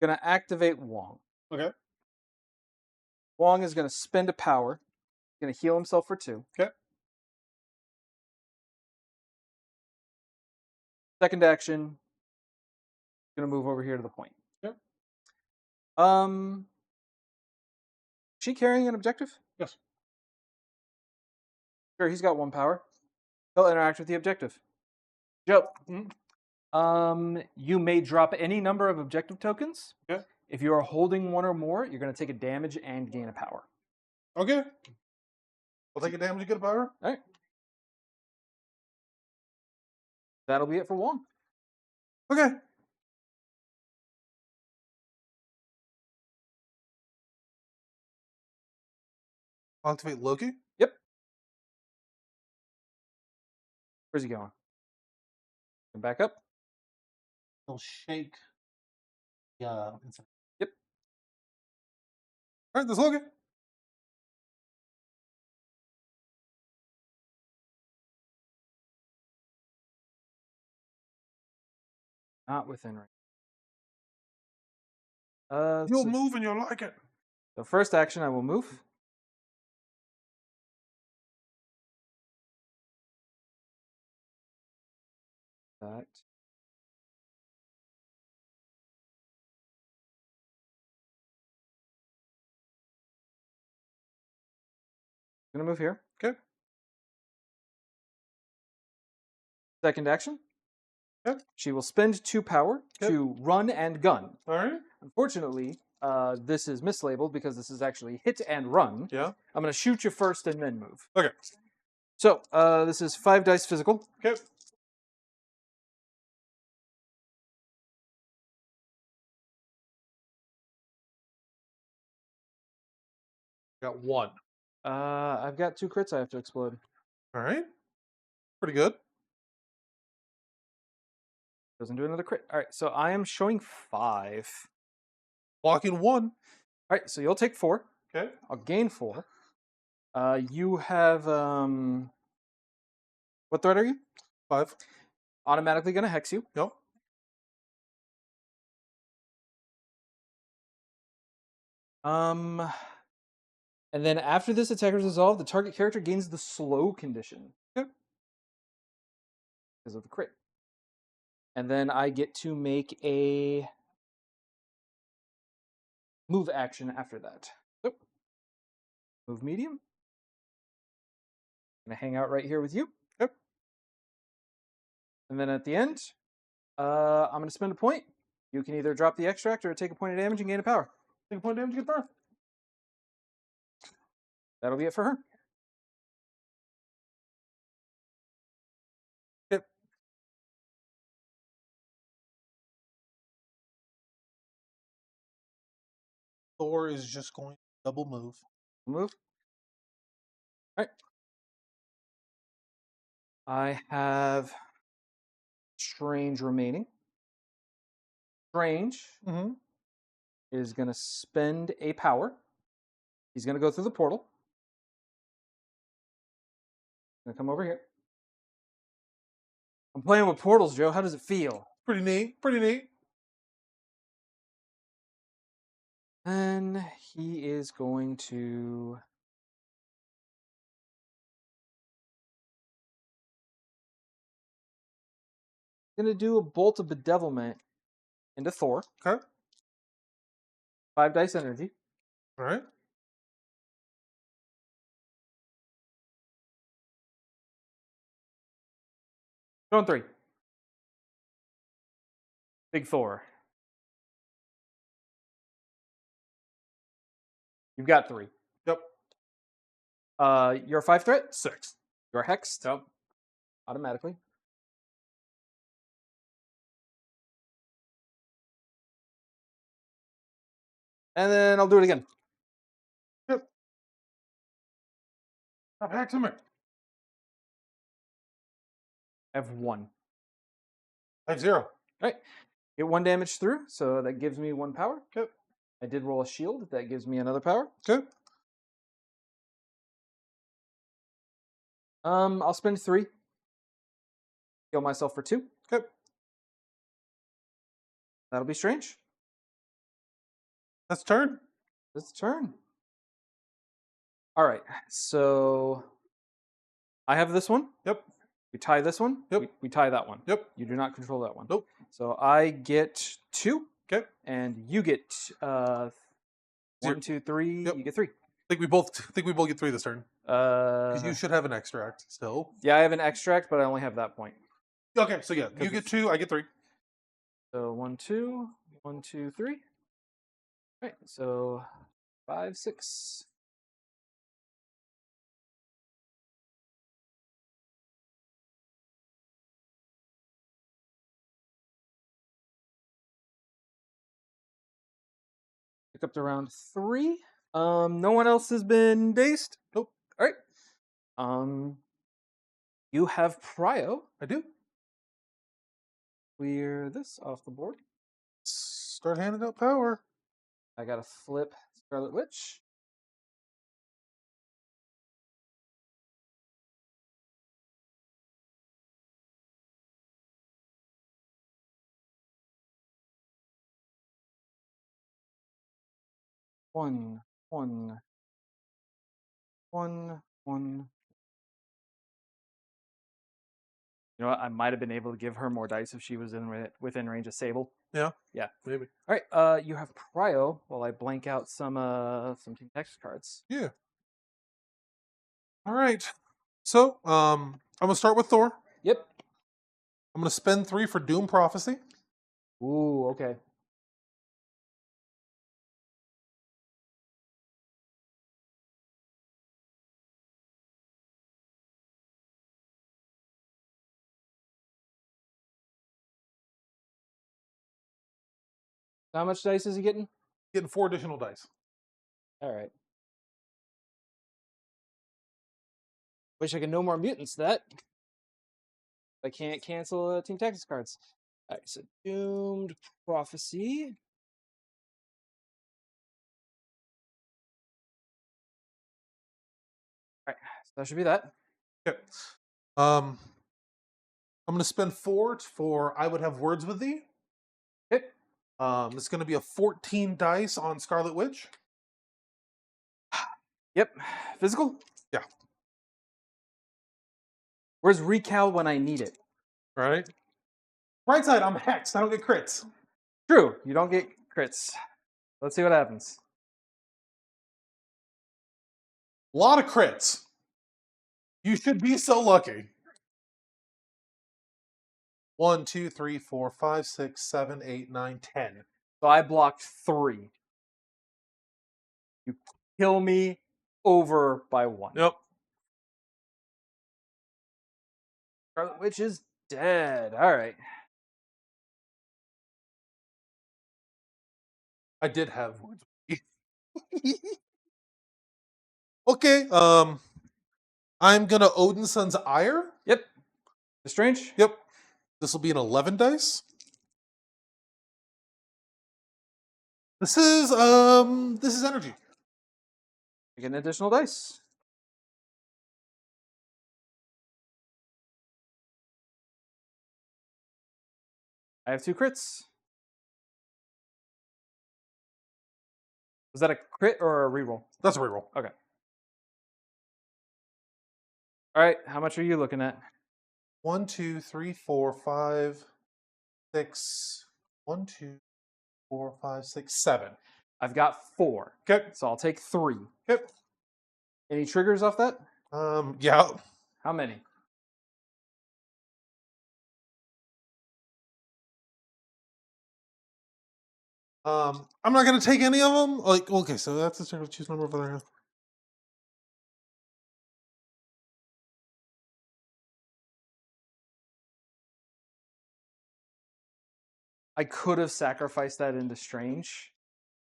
S1: Gonna activate Wong.
S2: Okay.
S1: Wong is going to spend a power. He's going to heal himself for 2.
S2: Okay.
S1: Second action, going to move over here to the point.
S2: Yep.
S1: She carrying an objective?
S2: Yes.
S1: Sure, he's got 1 power. He'll interact with the objective. Joe. You may drop any number of objective tokens.
S2: Okay.
S1: If you are holding 1 or more, you're going to take a damage and gain a power.
S2: Okay. I'll take a damage and get a power.
S1: All right. That'll be it for Wong.
S2: Okay. I'll activate Loki.
S1: Yep. Where's he going? Come back up.
S2: He'll shake. Yeah.
S1: Yep.
S2: All right, that's Loki.
S1: Not within range.
S2: You'll move and you'll like it.
S1: The first action, I will move. That. I'm gonna move here.
S2: Okay.
S1: Second action.
S2: Okay.
S1: She will spend 2 power to run and gun.
S2: All right.
S1: Unfortunately, this is mislabeled because this is actually hit and run.
S2: Yeah.
S1: I'm going to shoot you first and then move.
S2: Okay.
S1: So, this is 5 dice physical.
S2: Okay. Got 1.
S1: I've got 2 crits I have to explode.
S2: All right. Pretty good.
S1: Doesn't do another crit. All right, so I am showing 5.
S2: Blocking 1.
S1: All right, so you'll take 4.
S2: Okay.
S1: I'll gain 4. You have what threat are you?
S2: 5.
S1: Automatically going to hex you.
S2: Yep.
S1: And then after this attack is resolved, the target character gains the slow condition.
S2: Yep.
S1: Because of the crit. And then I get to make a move action after that. So, move medium. Gonna hang out right here with you.
S2: Yep.
S1: And then at the end, I'm gonna spend a point. You can either drop the extract or take a point of damage and gain a power.
S2: Take a point of damage and get power.
S1: That'll be it for her.
S2: Yep. Thor is just going to double move.
S1: Move. All right. I have Strange remaining. Strange is going to spend a power. He's going to go through the portal. Going to come over here. I'm playing with portals, Joe. How does it feel?
S2: Pretty neat. Pretty neat.
S1: And he is going to do a bolt of bedevilment into Thor.
S2: Okay.
S1: 5 dice energy.
S2: All right.
S1: Going 3. Big Thor. You've got 3.
S2: Yep.
S1: You're a 5 threat.
S2: 6.
S1: You're hexed.
S2: Yep.
S1: Automatically. And then I'll do it again.
S2: Yep. Stop hexing me.
S1: I have 1.
S2: I have 0.
S1: All right. Get 1 damage through, so that gives me 1 power.
S2: Okay.
S1: I did roll a shield. That gives me another power.
S2: Okay.
S1: I'll spend 3. Heal myself for 2.
S2: Okay.
S1: That'll be strange.
S2: That's turn.
S1: That's the turn. All right. So I have this one.
S2: Yep.
S1: We tie this one.
S2: Yep.
S1: We tie that one.
S2: Yep.
S1: You do not control that one.
S2: Nope.
S1: So I get 2.
S2: Okay.
S1: And you get 1, 2, 3.
S2: Yep.
S1: You get 3.
S2: Think we both get 3 this turn. Because you should have an extract still.
S1: Yeah, I have an extract, but I only have that point.
S2: Okay, so yeah, you get 2, I get 3.
S1: So 1, 2, 1, 2, 3. All right. So 5, 6. Pick up to round 3. No one else has been dazed.
S2: Nope.
S1: All right. You have Prio.
S2: I do.
S1: Clear this off the board.
S2: Start handing out power.
S1: I gotta flip Scarlet Witch. One, one, one, one. You know what? I might have been able to give her more dice if she was within range of Sable.
S2: Yeah.
S1: Yeah.
S2: Maybe.
S1: All right. You have Prio while I blank out some team text cards.
S2: Yeah. All right. So, I'm gonna start with Thor.
S1: Yep.
S2: I'm gonna spend 3 for Doom Prophecy.
S1: Ooh. Okay. How much dice is he getting?
S2: Getting 4 additional dice.
S1: All right. Wish I could know more mutants. That I can't cancel Team Texas cards. All right. So Doomed Prophecy. All right. So that should be that.
S2: Okay. I'm gonna spend 4 for I Would Have Words with Thee.
S1: Okay.
S2: It's gonna be a 14 dice on Scarlet Witch.
S1: Yep. Physical?
S2: Yeah.
S1: Where's Recal when I need it?
S2: Right. Right side, I'm hexed. I don't get crits.
S1: True. You don't get crits. Let's see what happens.
S2: A lot of crits. You should be so lucky. 1, 2, 3, 4, 5, 6, 7, 8, 9, 10.
S1: So I blocked 3. You kill me over by 1.
S2: Yep.
S1: Scarlet Witch is dead. All right.
S2: I did have words. Okay. I'm gonna Odin Son's Ire.
S1: Yep. Strange?
S2: Yep. This will be an 11 dice. This is energy.
S1: You get an additional dice. I have 2 crits. Was that a crit or a reroll?
S2: That's a reroll.
S1: Okay. All right. How much are you looking at?
S2: 1, 2, 3, 4, 5, 6. 1, 2, 4, 5, 6, 7.
S1: I've got 4.
S2: Okay.
S1: So I'll take 3.
S2: Yep.
S1: Any triggers off that?
S2: Yeah.
S1: How many?
S2: I'm not gonna take any of them. Like, okay, so that's the circle. Choose number of other.
S1: I could have sacrificed that into Strange,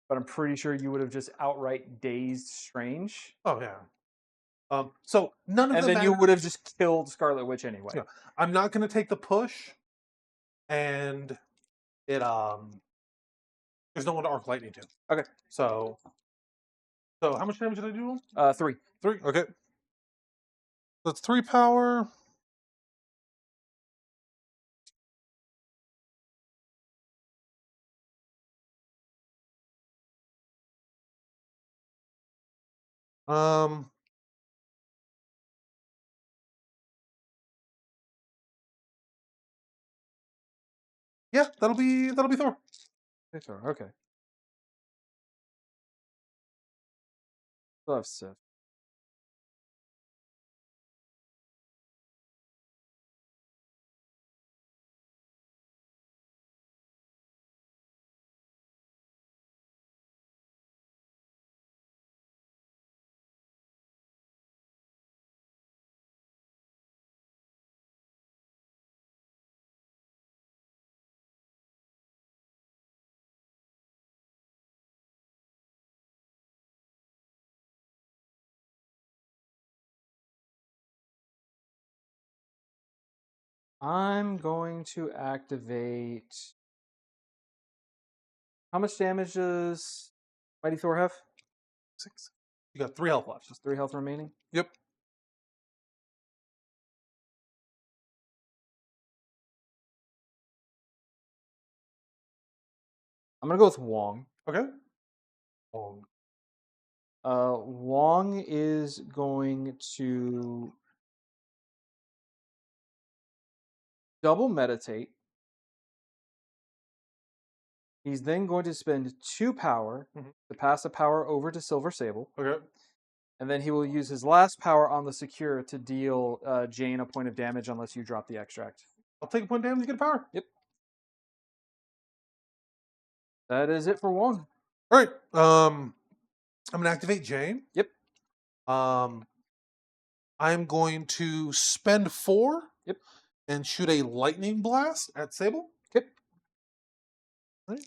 S1: but I'm pretty sure you would have just outright dazed Strange.
S2: Oh yeah. So none of
S1: and
S2: them.
S1: then you would have just killed Scarlet Witch anyway.
S2: Yeah. I'm not gonna take the push, and it there's no one to arc lightning to.
S1: Okay.
S2: So how much damage did I do?
S1: 3.
S2: 3. Okay. That's 3 power. Yeah, that'll be Thor.
S1: Okay. Still have Sif. I'm going to activate. How much damage does Mighty Thor have?
S2: 6. You got 3 health left.
S1: Just 3 health remaining.
S2: Yep.
S1: I'm gonna go with Wong.
S2: Okay. Wong.
S1: Wong is going to double meditate. He's then going to spend 2 power to pass the power over to Silver Sable.
S2: Okay.
S1: And then he will use his last power on the secure to deal Jane a point of damage unless you drop the extract.
S2: I'll take a point of damage to get a power.
S1: Yep. That is it for Wong.
S2: All right. I'm gonna activate Jane.
S1: Yep.
S2: I'm going to spend 4.
S1: Yep.
S2: And shoot a lightning blast at Sable.
S1: Okay.
S2: All right.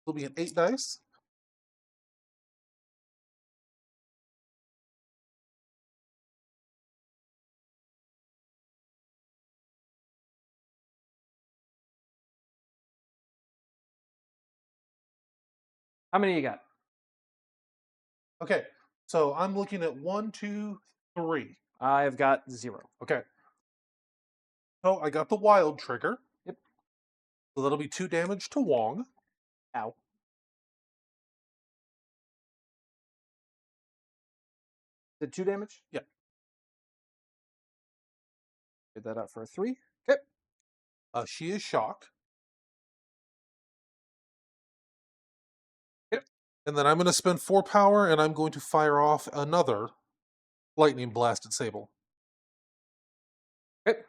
S2: It'll be an 8 dice.
S1: How many you got?
S2: Okay. So I'm looking at 1, 2, 3.
S1: I've got 0.
S2: Okay. So I got the wild trigger.
S1: Yep.
S2: So that'll be 2 damage to Wong.
S1: Ow. Did 2 damage?
S2: Yeah.
S1: Get that up for a 3. Okay.
S2: She is shocked.
S1: Yep.
S2: And then I'm going to spend 4 power and I'm going to fire off another lightning blast at Sable.
S1: Okay.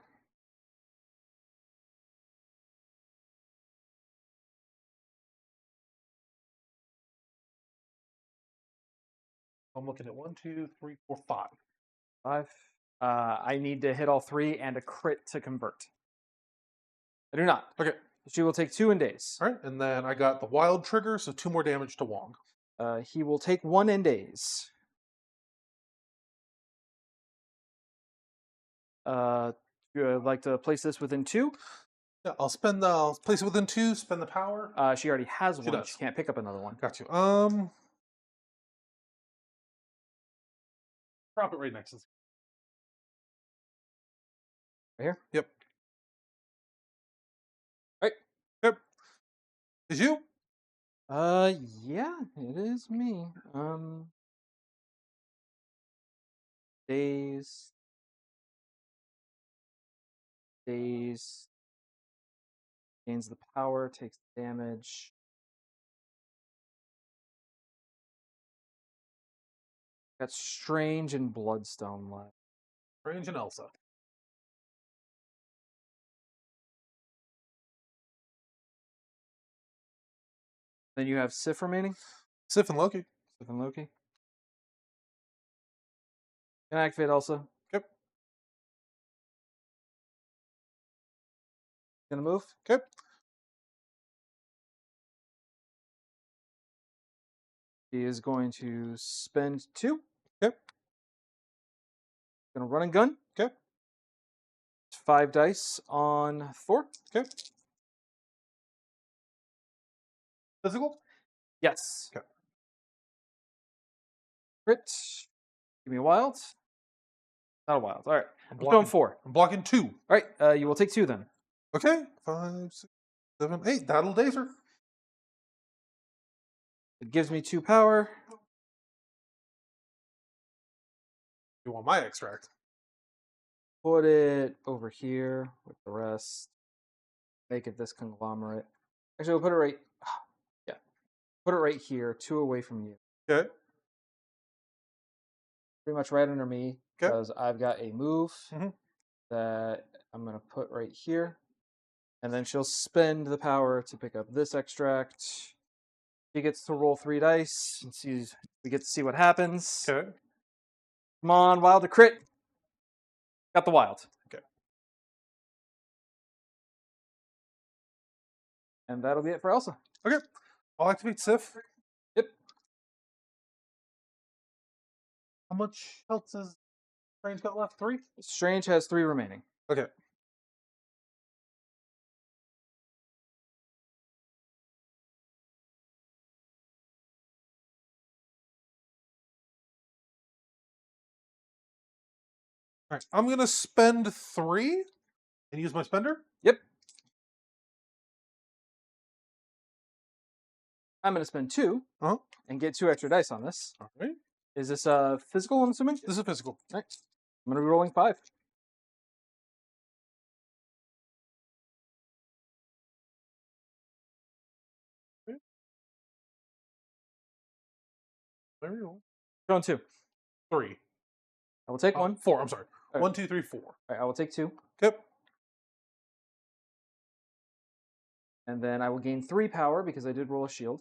S2: I'm looking at 1, 2, 3, 4, 5.
S1: 5. I need to hit all 3 and a crit to convert. I do not.
S2: Okay.
S1: She will take 2 in days.
S2: All right. And then I got the wild trigger, so 2 more damage to Wong.
S1: He will take 1 in days. You like to place this within 2?
S2: Yeah, I'll place it within 2, spend the power.
S1: She already has
S2: She
S1: one.
S2: does.
S1: She can't pick up another one.
S2: Got you. Drop it right next to this.
S1: Right here?
S2: Yep.
S1: Right.
S2: Yep. Is you?
S1: Yeah, it is me. Days. Gains the power, takes damage. Got Strange and Bloodstone left.
S2: Strange and Elsa.
S1: Then you have Sif remaining.
S2: Sif and Loki.
S1: Sif and Loki. Can I activate Elsa?
S2: Yep.
S1: Gonna move.
S2: Okay.
S1: He is going to spend 2.
S2: Okay.
S1: Gonna run and gun.
S2: Okay.
S1: 5 dice on Thor.
S2: Okay. Physical?
S1: Yes.
S2: Okay.
S1: Crit. Give me a wild. Not a wild. All right.
S2: I'm
S1: Let's go on 4.
S2: I'm blocking 2.
S1: All right. You will take 2 then.
S2: Okay. 5, 6, 7, 8. That'll daze her.
S1: It gives me 2 power.
S2: You want my extract?
S1: Put it over here with the rest. make it this conglomerate. Actually, we'll put it right. Yeah, put it right here, 2 away from you.
S2: Okay.
S1: Pretty much right under me
S2: Okay.
S1: because I've got a move
S2: Mhm.
S1: that I'm gonna put right here, and then she'll spend the power to pick up this extract. She gets to roll 3 dice and sees. We get to see what happens.
S2: Okay.
S1: Come on, wild to crit. Got the wild.
S2: Okay.
S1: And that'll be it for Elsa.
S2: Okay. I'll activate Sif.
S1: Yep.
S2: How much health does Strange got left? 3?
S1: Strange has 3 remaining.
S2: Okay. All right. I'm going to spend 3 and use my spender.
S1: Yep. I'm going to spend 2
S2: Uh-huh.
S1: and get 2 extra dice on this.
S2: All right.
S1: Is this physical, I'm assuming?
S2: This is physical.
S1: All right. I'm going to be rolling 5.
S2: Okay. There we go.
S1: Going 2.
S2: 3.
S1: I will take 1.
S2: 4. I'm sorry.
S1: Okay.
S2: 1, 2, 3, 4.
S1: All right, I will take 2.
S2: Okay.
S1: And then I will gain 3 power because I did roll a shield.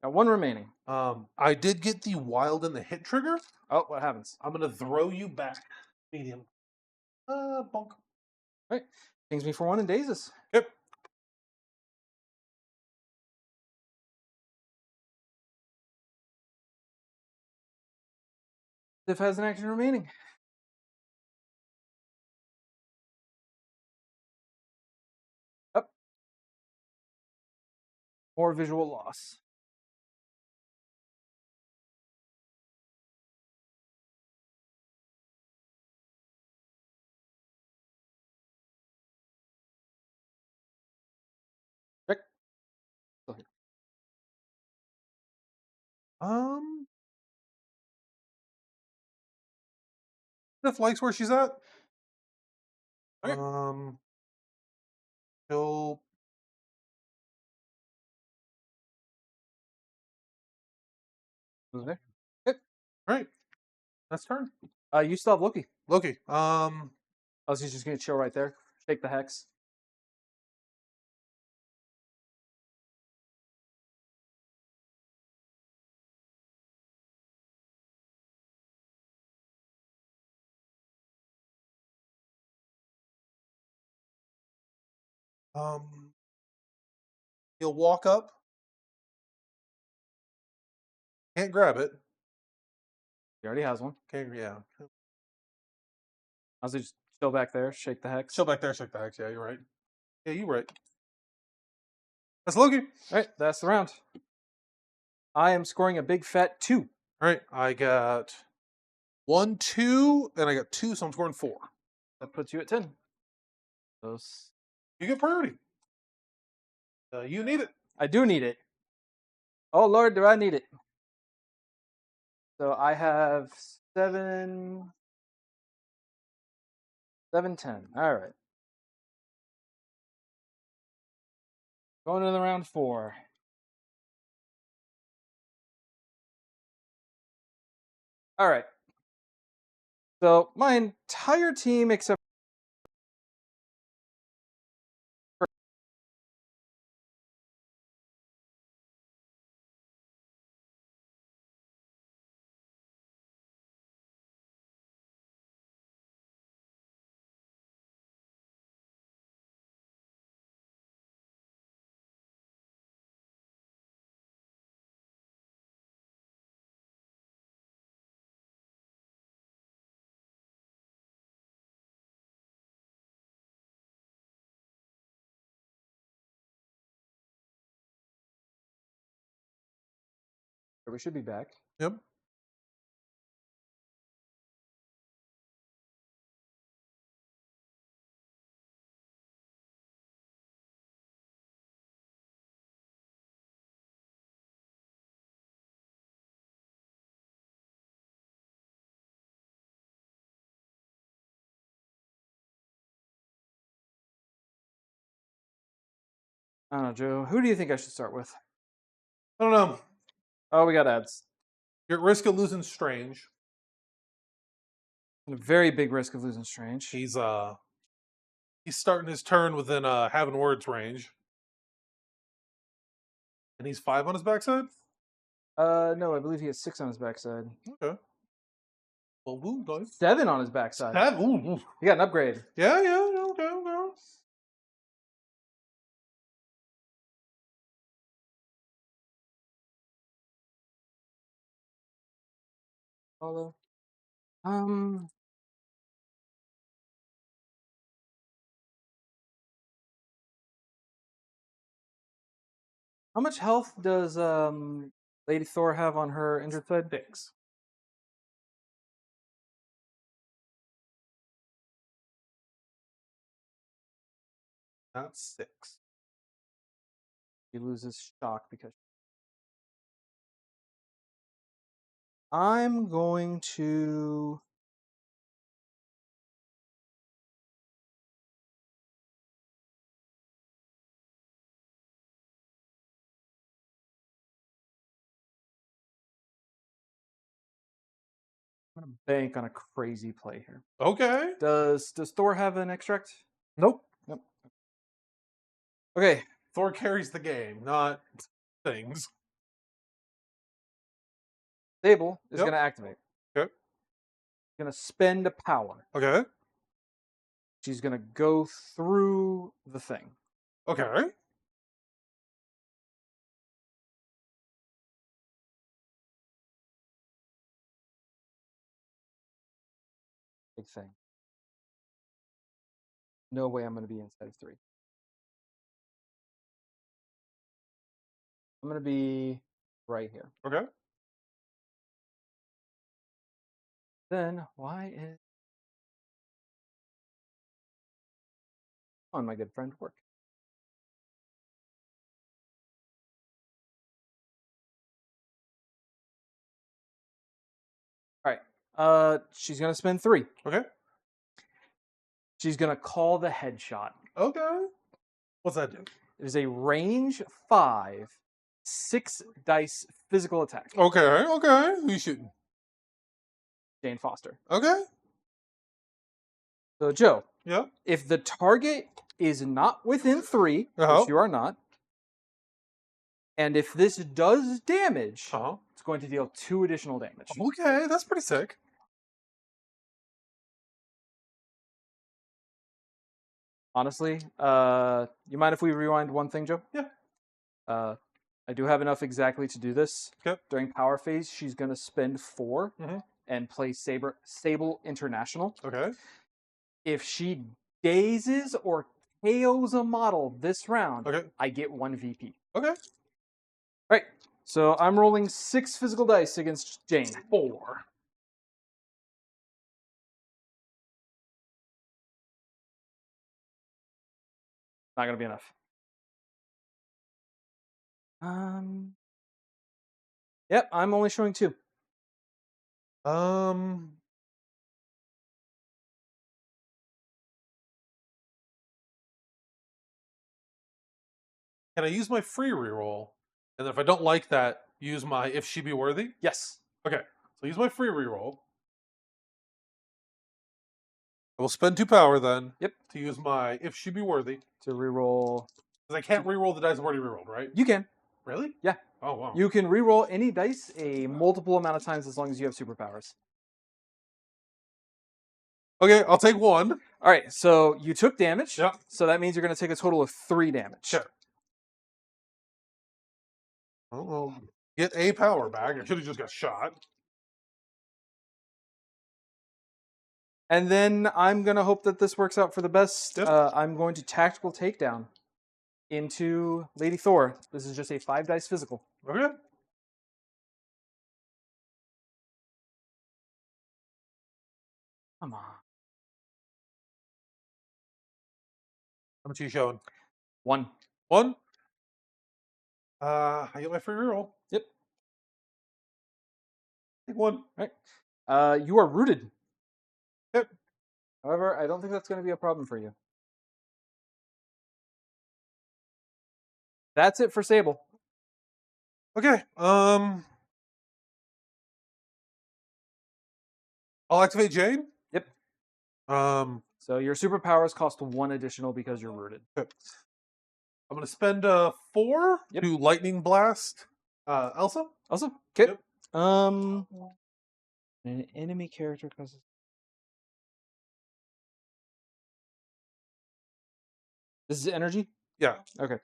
S1: Got 1 remaining.
S2: I did get the wild and the hit trigger.
S1: Oh, what happens?
S2: I'm going to throw you back. Medium. Bonk.
S1: All right. Pings me for 1 and dazes.
S2: Yep.
S1: Sif has an action remaining. Up. More visual loss. Check. Still here.
S2: Sif likes where she's at.
S1: Okay.
S2: He'll
S1: Who's there? Yep.
S2: All right. That's turn.
S1: You still have Loki.
S2: Loki.
S1: I was just gonna chill right there. Shake the hex.
S2: He'll walk up. Can't grab it.
S1: He already has one.
S2: Can't. Yeah.
S1: I was just chill back there, shake the hex.
S2: Chill back there. Shake the hex. Yeah, you're right. Yeah, you're right. That's Loki.
S1: All right, that's the round. I am scoring a big fat 2.
S2: All right. I got 1, 2, and I got 2, so I'm scoring 4.
S1: That puts you at 10. Those.
S2: You get priority. You need it.
S1: I do need it. Oh Lord, do I need it? So I have 7, 7, 10. All right. Going to the round 4. All right. So my entire team, except we should be back.
S2: Yep.
S1: I don't know, Joe. Who do you think I should start with?
S2: I don't know.
S1: Oh, we got ads.
S2: You're at risk of losing Strange.
S1: A very big risk of losing Strange.
S2: He's starting his turn within having words range. And he's 5 on his backside?
S1: No, I believe he has 6 on his backside.
S2: Okay. Well, woo, guys.
S1: 7 on his backside.
S2: Ooh.
S1: He got an upgrade.
S2: Yeah, okay.
S1: Although, how much health does Lady Thor have on her injured side?
S2: 6. That's 6.
S1: She loses shock because I'm going to bank on a crazy play here.
S2: Okay.
S1: Does Thor have an extract?
S2: Nope.
S1: Nope. Okay.
S2: Thor carries the game, not things.
S1: Sable is
S2: Yep.
S1: going to activate.
S2: Okay.
S1: Going to spend a power.
S2: Okay.
S1: She's going to go through the thing.
S2: Okay.
S1: Big thing. No way I'm going to be inside of 3. I'm going to be right here.
S2: Okay.
S1: Then why is on my good friend work? All right. She's going to spend 3.
S2: Okay.
S1: She's going to call the headshot.
S2: Okay. What's that do?
S1: It is a range 5, 6 dice physical attack.
S2: Okay. Who you shooting?
S1: Jane Foster.
S2: Okay.
S1: So, Joe,
S2: Yeah.
S1: if the target is not within 3,
S2: Uh-huh.
S1: which you are not, and if this does damage,
S2: Uh-huh.
S1: it's going to deal 2 additional damage.
S2: Okay, that's pretty sick.
S1: Honestly, you mind if we rewind one thing, Joe?
S2: Yeah.
S1: I do have enough exactly to do this.
S2: Okay.
S1: During power phase, she's going to spend 4
S2: Mhm.
S1: and play Sable International.
S2: Okay.
S1: If she dazes or KOs a model this round,
S2: Okay.
S1: I get 1 VP.
S2: Okay.
S1: Right. So I'm rolling 6 physical dice against Jane.
S2: 4.
S1: Not going to be enough. Yep, I'm only showing 2.
S2: Can I use my free reroll? And then if I don't like that, use my if she be worthy?
S1: Yes.
S2: Okay. So use my free reroll. I will spend 2 power then.
S1: Yep.
S2: To use my if she be worthy.
S1: To reroll.
S2: Because I can't reroll the dice I've already rerolled, right?
S1: You can.
S2: Really?
S1: Yeah.
S2: Oh wow.
S1: You can reroll any dice a multiple amount of times as long as you have superpowers.
S2: Okay, I'll take 1.
S1: All right, so you took damage.
S2: Yep.
S1: So that means you're going to take a total of 3 damage.
S2: Sure. Oh, get a power back. I should have just got shot.
S1: And then I'm going to hope that this works out for the best.
S2: Yep.
S1: I'm going to tactical takedown into Lady Thor. This is just a 5 dice physical.
S2: Okay.
S1: Come on.
S2: How much are you showing?
S1: 1.
S2: 1? I get my free reroll.
S1: Yep.
S2: Take 1.
S1: Right. You are rooted.
S2: Yep.
S1: However, I don't think that's going to be a problem for you. That's it for Sable.
S2: Okay. I'll activate Jane.
S1: Yep.
S2: Um,
S1: So your superpowers cost 1 additional because you're rooted.
S2: okay. I'm gonna spend 4
S1: Yep.
S2: to lightning blast Elsa.
S1: Awesome. Okay.
S2: Yep.
S1: An enemy character causes. This is energy.
S2: Yeah.
S1: Okay.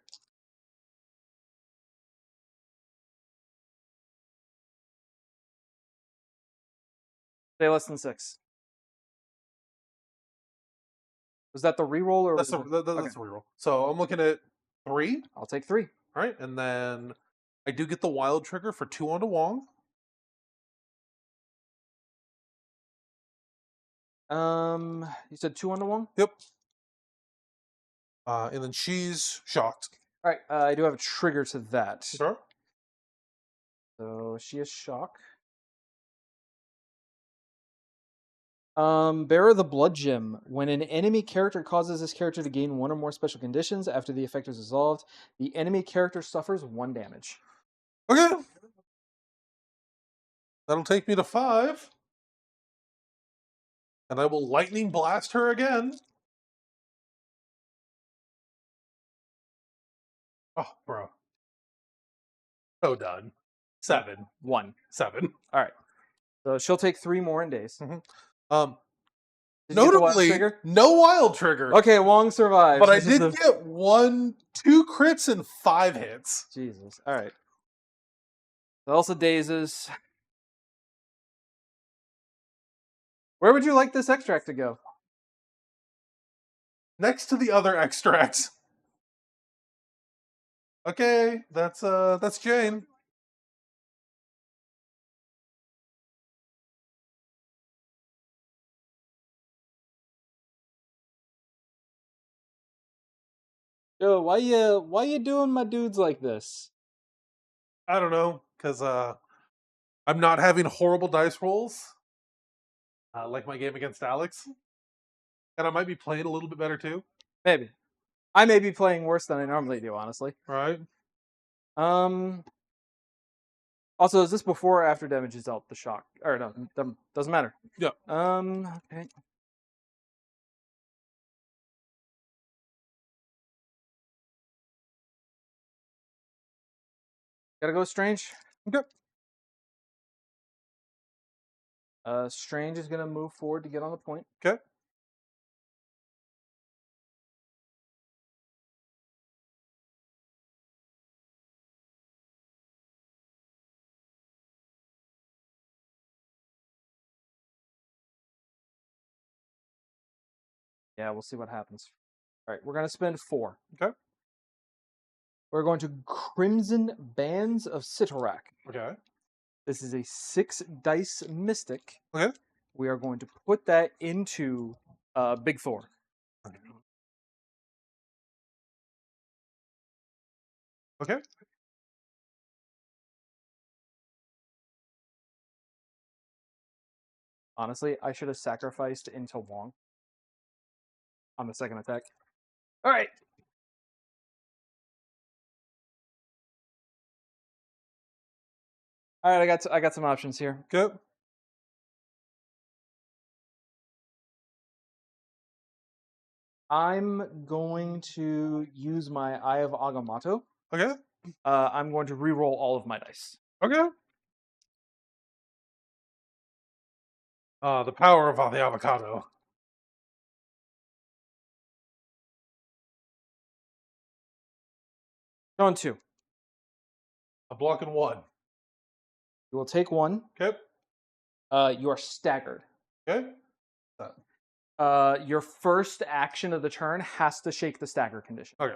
S1: Say less than 6. Was that the reroll or
S2: That's
S1: was it
S2: that's a reroll. So I'm looking at 3.
S1: I'll take 3.
S2: All right, and then I do get the wild trigger for 2 onto Wong.
S1: You said 2 on the 1?
S2: Yep. And then she's shocked.
S1: All right, I do have a trigger to that.
S2: Sure.
S1: So she is shock. Bearer of the Blood Gem. When an enemy character causes this character to gain 1 or more special conditions after the effect is resolved, the enemy character suffers 1 damage.
S2: Okay. That'll take me to 5. And I will lightning blast her again. Oh, bro. So done. 7.
S1: 1.
S2: 7.
S1: All right. So she'll take 3 more in days.
S2: Um,
S1: Did you get the wild
S2: notably,
S1: trigger?
S2: no wild trigger.
S1: Okay, Wong survives.
S2: But I
S1: This is
S2: did get 2 crits and 5 hits.
S1: Jesus. All right. Elsa dazes. Where would you like this extract to go?
S2: Next to the other extracts. Okay, that's Jane.
S1: Yo, why you doing my dudes like this?
S2: I don't know, because I'm not having horrible dice rolls. Like my game against Alex. And I might be playing a little bit better too.
S1: Maybe. I may be playing worse than I normally do, honestly.
S2: Right.
S1: Also, is this before or after damage is dealt? The shock, or no, doesn't matter.
S2: Yeah.
S1: Okay. Gotta go Strange.
S2: Okay.
S1: Strange is gonna move forward to get on the point.
S2: Okay.
S1: Yeah, we'll see what happens. All right, we're gonna spend 4.
S2: Okay.
S1: We're going to Crimson Bands of Sitarak.
S2: Okay.
S1: This is a 6 dice mystic.
S2: Okay.
S1: We are going to put that into Big Thor.
S2: Okay.
S1: Honestly, I should have sacrificed into Wong on the second attack. All right. All right, I got some options here.
S2: Good.
S1: I'm going to use my Eye of Agamotto.
S2: Okay.
S1: I'm going to re-roll all of my dice.
S2: Okay. The power of the avocado.
S1: Going 2.
S2: A block and 1.
S1: You will take 1.
S2: Okay.
S1: You are staggered.
S2: Okay.
S1: Your first action of the turn has to shake the stagger condition.
S2: Okay.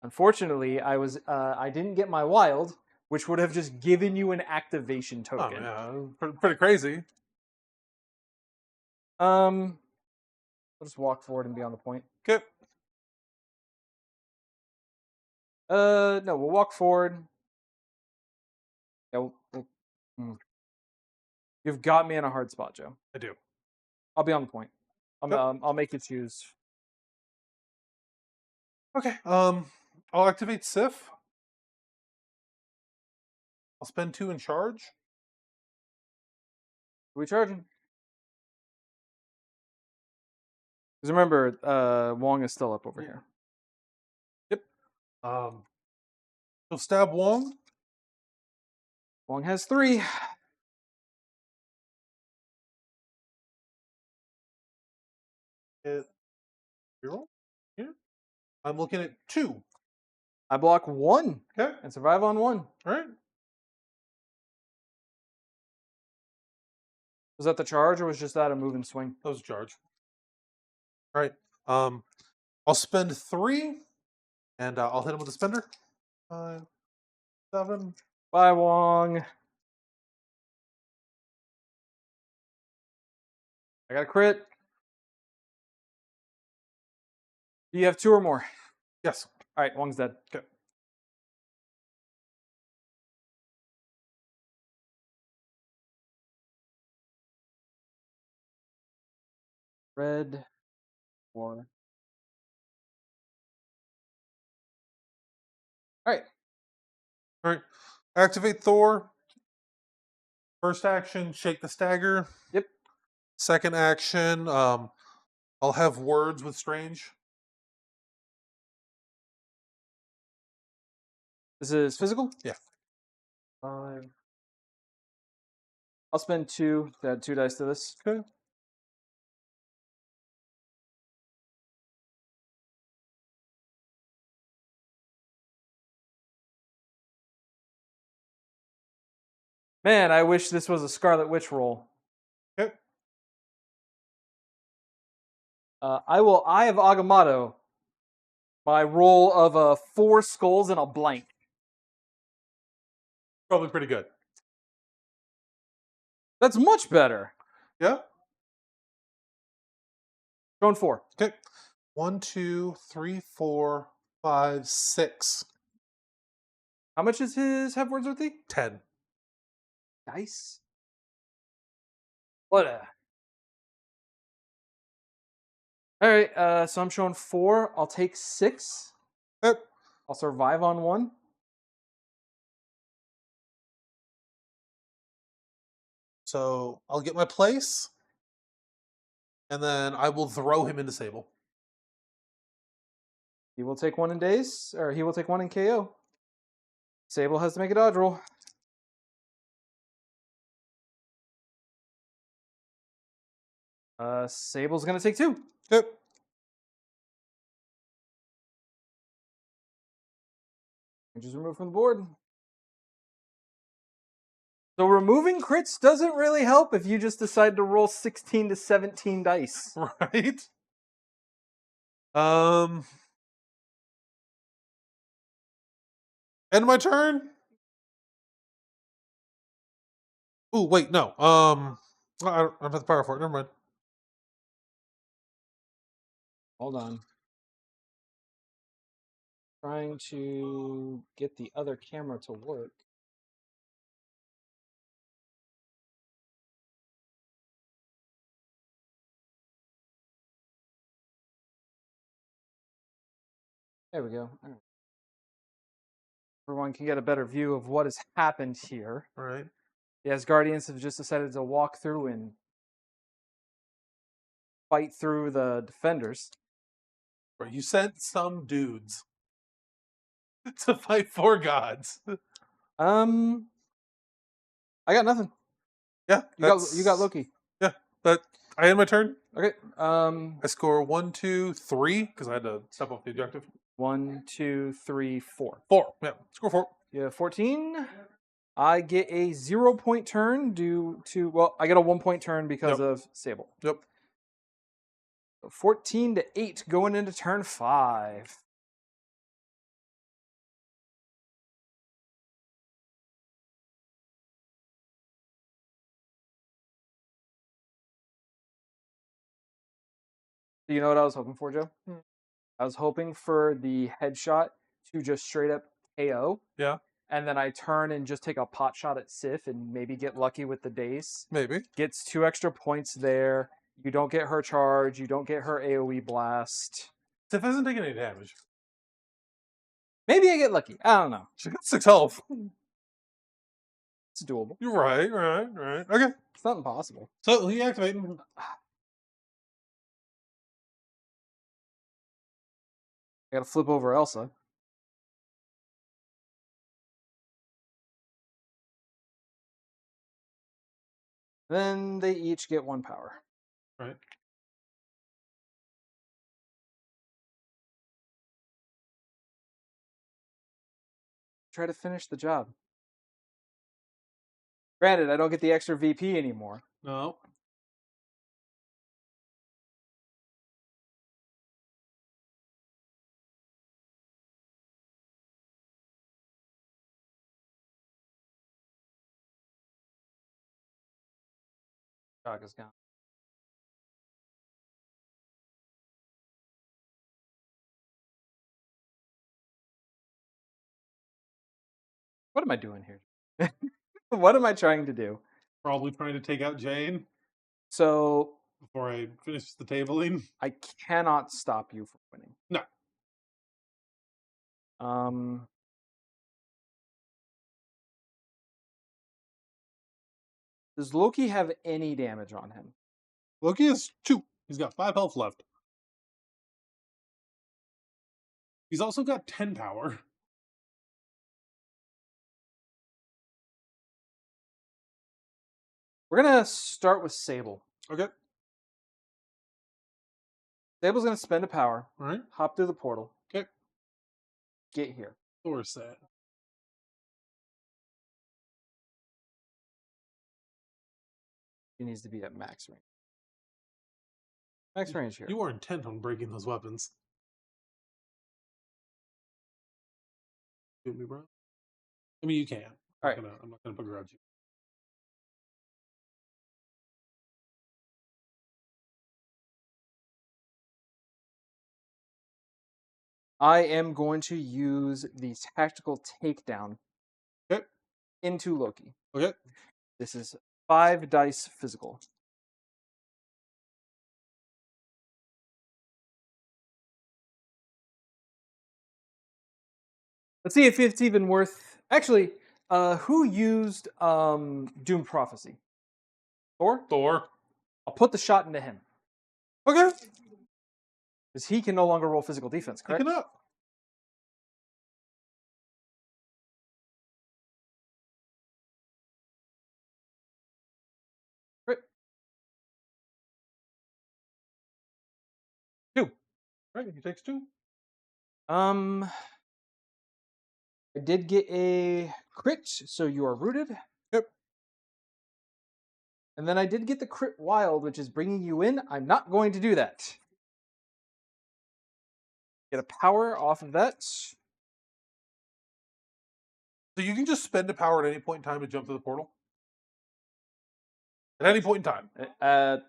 S1: Unfortunately, I didn't get my wild, which would have just given you an activation
S2: Oh,
S1: token.
S2: yeah. Pretty crazy.
S1: I'll just walk forward and be on the point.
S2: Okay.
S1: No, we'll walk forward. Yeah, You've got me in a hard spot, Joe.
S2: I do.
S1: I'll be on the point.
S2: Yep.
S1: I'll make you choose.
S2: Okay. I'll activate Sif. I'll spend 2 in charge.
S1: Are we charging? Because remember, Wong is still up over here.
S2: Yep. So stab Wong.
S1: Wong has 3.
S2: Hit 0. Here. I'm looking at 2.
S1: I block 1
S2: Okay.
S1: and survive on 1.
S2: All right.
S1: Was that the charge or was just that a move and swing?
S2: That was a charge. All right. I'll spend 3, and I'll hit him with a spender. 5, 7.
S1: Bye, Wong. I got a crit. Do you have 2 or more?
S2: Yes.
S1: All right, Wong's dead.
S2: Okay.
S1: Red, 4. All right.
S2: All right. Activate Thor. First action, shake the stagger.
S1: Yep.
S2: Second action, I'll have words with Strange.
S1: This is physical?
S2: Yeah.
S1: 5. I'll spend 2 to add 2 dice to this.
S2: Okay.
S1: Man, I wish this was a Scarlet Witch roll.
S2: Okay.
S1: I will Eye of Agamotto. My roll of 4 skulls and a blank.
S2: Probably pretty good.
S1: That's much better.
S2: Yeah.
S1: Going 4.
S2: Okay. 1, 2, 3, 4, 5, 6.
S1: How much is his have words with thee?
S2: 10.
S1: Dice. What a. All right, so I'm showing 4. I'll take 6.
S2: Yep.
S1: I'll survive on 1.
S2: So I'll get my place, and then I will throw him into Sable.
S1: He will take 1 in daze, or he will take 1 in KO. Sable has to make a dodge roll. Sable's gonna take 2.
S2: Yep.
S1: Just remove from the board. So removing crits doesn't really help if you just decide to roll 16 to 17 dice.
S2: Right. End my turn. Ooh, wait, no. I don't have the power for it. Never mind.
S1: Hold on. Trying to get the other camera to work. There we go. All right. Everyone can get a better view of what has happened here.
S2: All right.
S1: The Asgardians have just decided to walk through and fight through the defenders.
S2: Right. You sent some dudes to fight 4 gods.
S1: I got nothing.
S2: Yeah.
S1: You got Loki.
S2: Yeah. But I end my turn.
S1: Okay.
S2: I score 1, 2, 3 because I had to step off the objective.
S1: 1, 2, 3, 4.
S2: 4. Yeah. Score 4.
S1: Yeah, 14. I get a 0-point turn due to, well, I get a 1-point turn because of Sable.
S2: Yep.
S1: 14 to 8 going into turn 5. Do you know what I was hoping for, Joe? I was hoping for the headshot to just straight up KO.
S2: Yeah.
S1: And then I turn and just take a pot shot at Sif and maybe get lucky with the daze.
S2: Maybe.
S1: Gets 2 extra points there. You don't get her charge. You don't get her AoE blast.
S2: Sif hasn't taken any damage.
S1: Maybe I get lucky. I don't know.
S2: She got 6 health.
S1: It's doable.
S2: You're right. Okay.
S1: It's not impossible.
S2: So he activating.
S1: I gotta flip over Elsa. Then they each get 1 power.
S2: Right.
S1: Try to finish the job. Granted, I don't get the extra VP anymore.
S2: No.
S1: Dog is gone. What am I doing here? What am I trying to do?
S2: Probably trying to take out Jane
S1: So
S2: before I finish the tabling.
S1: I cannot stop you from winning.
S2: No.
S1: Does Loki have any damage on him?
S2: Loki is 2. He's got 5 health left. He's also got 10 power.
S1: We're gonna start with Sable.
S2: Okay.
S1: Sable's gonna spend a power.
S2: All right.
S1: Hop through the portal.
S2: Okay.
S1: Get here.
S2: Thor's set.
S1: He needs to be at max range. Max range here.
S2: You are intent on breaking those weapons. Shoot me, bro. I mean, you can. I'm not gonna begrudge you.
S1: I am going to use the tactical takedown
S2: Okay.
S1: into Loki.
S2: Okay.
S1: This is 5 dice physical. Let's see if it's even worth. Actually, who used Doom Prophecy? Thor?
S2: Thor.
S1: I'll put the shot into him.
S2: Okay.
S1: Because he can no longer roll physical defense, correct?
S2: Pick it up.
S1: Right. 2.
S2: Right, he takes 2.
S1: I did get a crit, so you are rooted.
S2: Yep.
S1: And then I did get the crit wild, which is bringing you in. I'm not going to do that. Get a power off of that.
S2: So you can just spend a power at any point in time to jump to the portal? At any point in time?
S1: At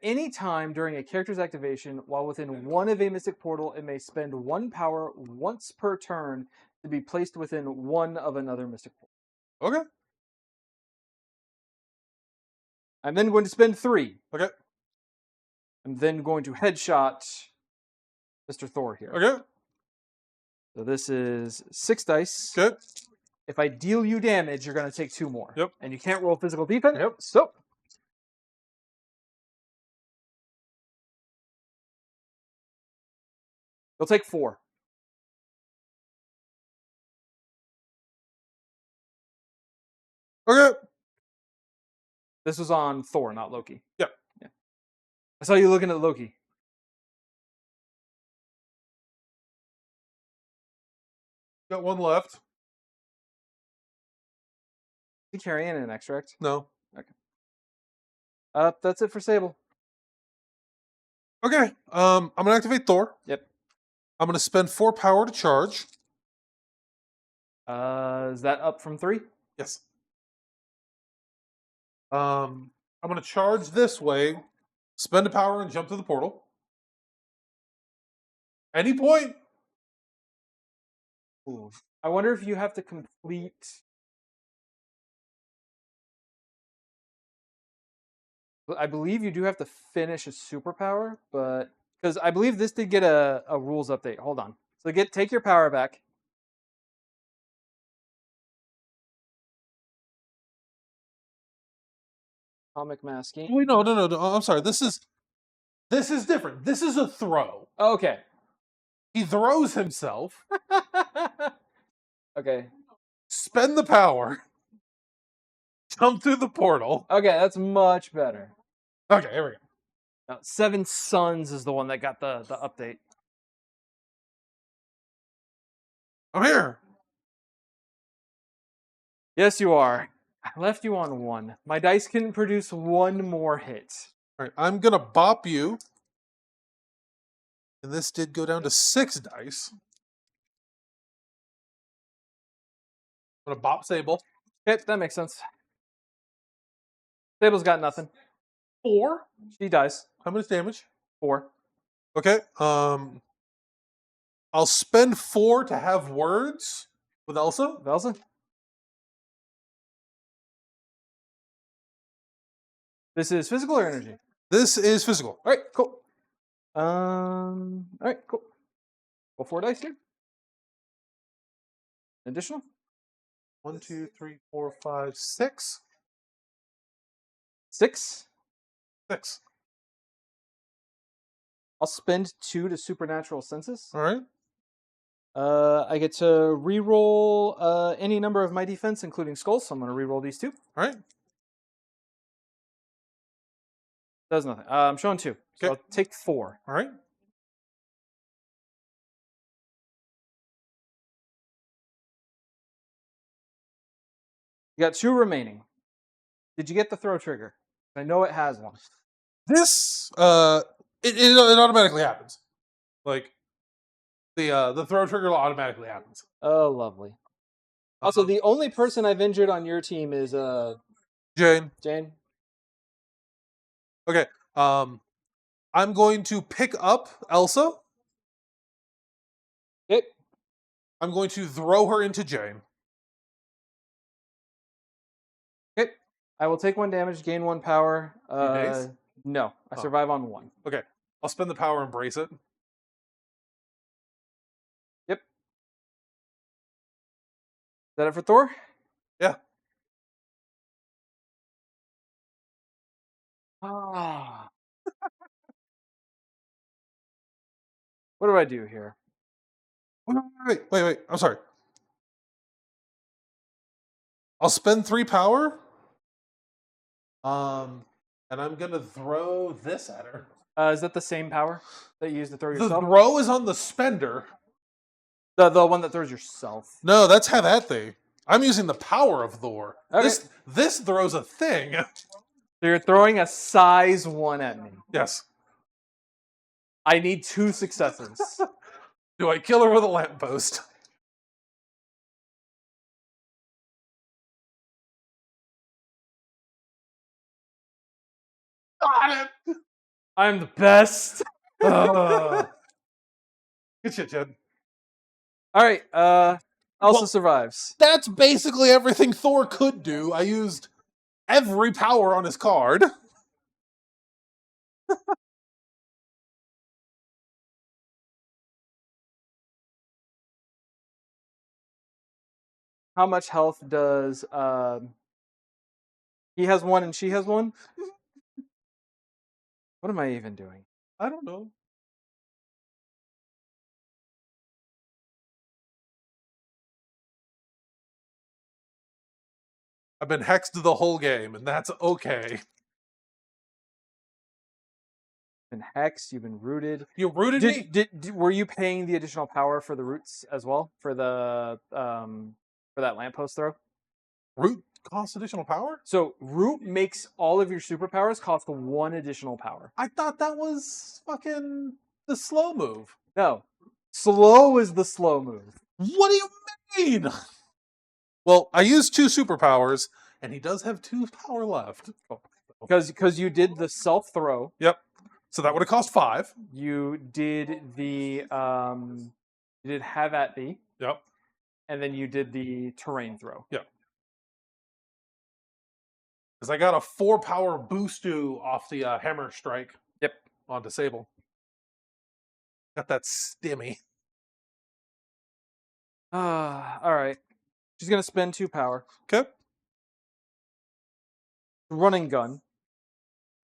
S1: any time during a character's activation, while within 1 of a mystic portal, it may spend 1 power once per turn to be placed within 1 of another mystic portal.
S2: Okay.
S1: I'm then going to spend 3.
S2: Okay.
S1: I'm then going to headshot Mr. Thor here.
S2: Okay.
S1: So this is 6 dice.
S2: Okay.
S1: If I deal you damage, you're going to take 2 more.
S2: Yep.
S1: And you can't roll physical defense.
S2: Yep.
S1: So you'll take 4.
S2: Okay.
S1: This was on Thor, not Loki.
S2: Yep.
S1: Yeah. I saw you looking at Loki.
S2: Got 1 left.
S1: Is he carrying an extract?
S2: No.
S1: Okay. That's it for Sable.
S2: Okay. I'm gonna activate Thor.
S1: Yep.
S2: I'm gonna spend 4 power to charge.
S1: Is that up from 3?
S2: Yes. I'm gonna charge this way, spend a power, and jump to the portal. Any point.
S1: Ooh. I wonder if you have to complete. I believe you do have to finish a superpower, but because I believe this did get a rules update. Hold on. So take your power back. Comic masking.
S2: Wait, no. I'm sorry. This is different. This is a throw.
S1: Okay.
S2: He throws himself.
S1: Okay.
S2: Spend the power. Jump through the portal.
S1: Okay, that's much better.
S2: Okay, here we go.
S1: Now, Seven Suns is the one that got the update.
S2: I'm here.
S1: Yes, you are. I left you on 1. My dice can produce 1 more hit.
S2: All right, I'm gonna bop you. And this did go down to 6 dice. I'm gonna bop Sable.
S1: Okay, that makes sense. Sable's got nothing.
S2: 4.
S1: She dies.
S2: How much damage?
S1: 4.
S2: Okay. I'll spend 4 to have words with Elsa.
S1: Velsa? This is physical or energy?
S2: This is physical.
S1: All right, cool. All right, cool. Roll 4 dice here. Additional.
S2: 1, 2, 3, 4, 5, 6.
S1: 6.
S2: 6.
S1: I'll spend 2 to supernatural senses.
S2: All right.
S1: I get to re-roll any number of my defense, including skulls. So I'm going to re-roll these 2.
S2: All right.
S1: Does nothing. I'm showing 2. So
S2: Okay.
S1: I'll take 4.
S2: All right.
S1: You got 2 remaining. Did you get the throw trigger? I know it has one.
S2: This it automatically happens. Like the throw trigger automatically happens.
S1: Oh, lovely. Also, the only person I've injured on your team is
S2: Jane.
S1: Jane.
S2: Okay. I'm going to pick up Elsa.
S1: Okay.
S2: I'm going to throw her into Jane.
S1: Okay. I will take 1 damage, gain 1 power.
S2: Daze?
S1: No, I survive on 1.
S2: Okay. I'll spend the power and brace it.
S1: Yep. Is that it for Thor?
S2: Yeah.
S1: Ah. What do I do here?
S2: Wait. I'm sorry. I'll spend 3 power. And I'm gonna throw this at her.
S1: Is that the same power that you use to throw
S2: The
S1: yourself?
S2: throw is on the spender.
S1: The one that throws yourself.
S2: No, that's have at thee. I'm using the power of Thor.
S1: Okay.
S2: This throws a thing.
S1: So you're throwing a size 1 at me.
S2: Yes.
S1: I need 2 successes.
S2: Do I kill her with a lamppost? Got it.
S1: I'm the best.
S2: Good shit, Jed.
S1: All right. Elsa survives.
S2: That's basically everything Thor could do. I used every power on his card.
S1: How much health does he has 1 and she has 1? What am I even doing?
S2: I don't know. I've been hexed the whole game, and that's okay.
S1: Been hexed. You've been rooted.
S2: You rooted me?
S1: Were you paying the additional power for the roots as well for the for that lamppost throw?
S2: Root costs additional power?
S1: So root makes all of your superpowers cost 1 additional power.
S2: I thought that was fucking the slow move.
S1: No, slow is the slow move.
S2: What do you mean? Well, I used 2 superpowers, and he does have 2 power left.
S1: Because you did the self throw.
S2: Yep. So that would have cost 5.
S1: You did the you did have at thee.
S2: Yep.
S1: And then you did the terrain throw.
S2: Yep. Because I got a 4 power boost off the hammer strike.
S1: Yep.
S2: On Disable. Got that stimmy.
S1: All right. She's gonna spend 2 power.
S2: Okay.
S1: Running gun.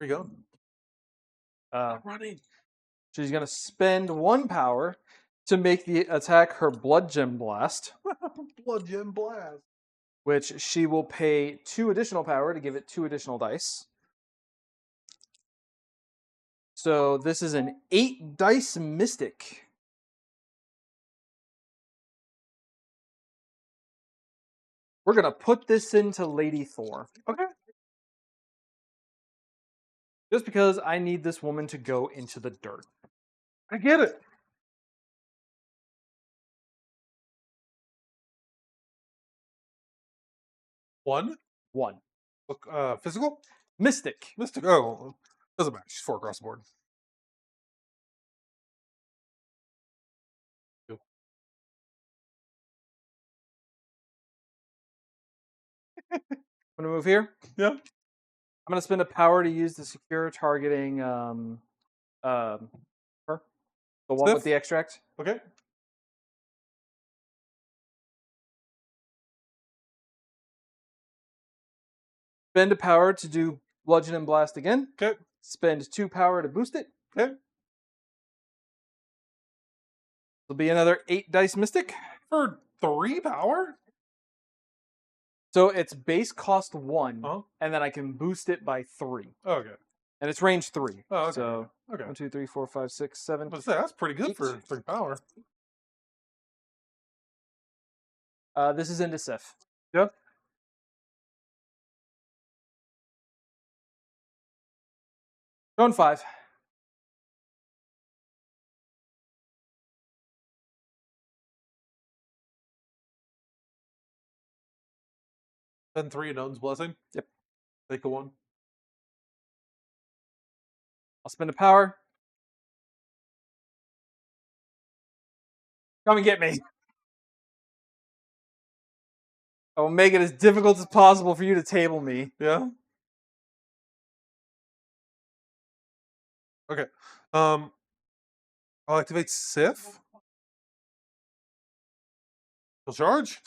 S2: There you go.
S1: Running. She's gonna spend 1 power to make the attack her blood gem blast,
S2: Blood gem blast.
S1: which she will pay 2 additional power to give it 2 additional dice. So this is an 8 dice mystic. We're gonna put this into Lady Thor.
S2: Okay.
S1: Just because I need this woman to go into the dirt.
S2: I get it. One.
S1: 1.
S2: Look, physical?
S1: Mystic.
S2: Mystic. Oh, doesn't matter. She's 4 across the board. Two.
S1: I'm gonna move here.
S2: Yeah.
S1: I'm gonna spend a power to use the secure targeting her. The one with
S2: Stiff?
S1: the extract.
S2: Okay.
S1: Spend a power to do bludgeon and blast again.
S2: Okay.
S1: Spend 2 power to boost it.
S2: Okay.
S1: It'll be another 8 dice mystic.
S2: For 3 power?
S1: So it's base cost 1,
S2: Uh-huh.
S1: and then I can boost it by 3.
S2: Okay.
S1: And it's range 3.
S2: Oh, okay.
S1: So
S2: Okay.
S1: 1, 2, 3, 4, 5, 6, 7.
S2: But that's pretty good
S1: 8.
S2: for 3 power.
S1: This is into Sif.
S2: Yeah.
S1: Going 5.
S2: Then 3 and Owen's blessing.
S1: Yep.
S2: Take a 1.
S1: I'll spend a power. Come and get me. I will make it as difficult as possible for you to table me.
S2: Yeah. Okay. I'll activate Sif. He'll charge.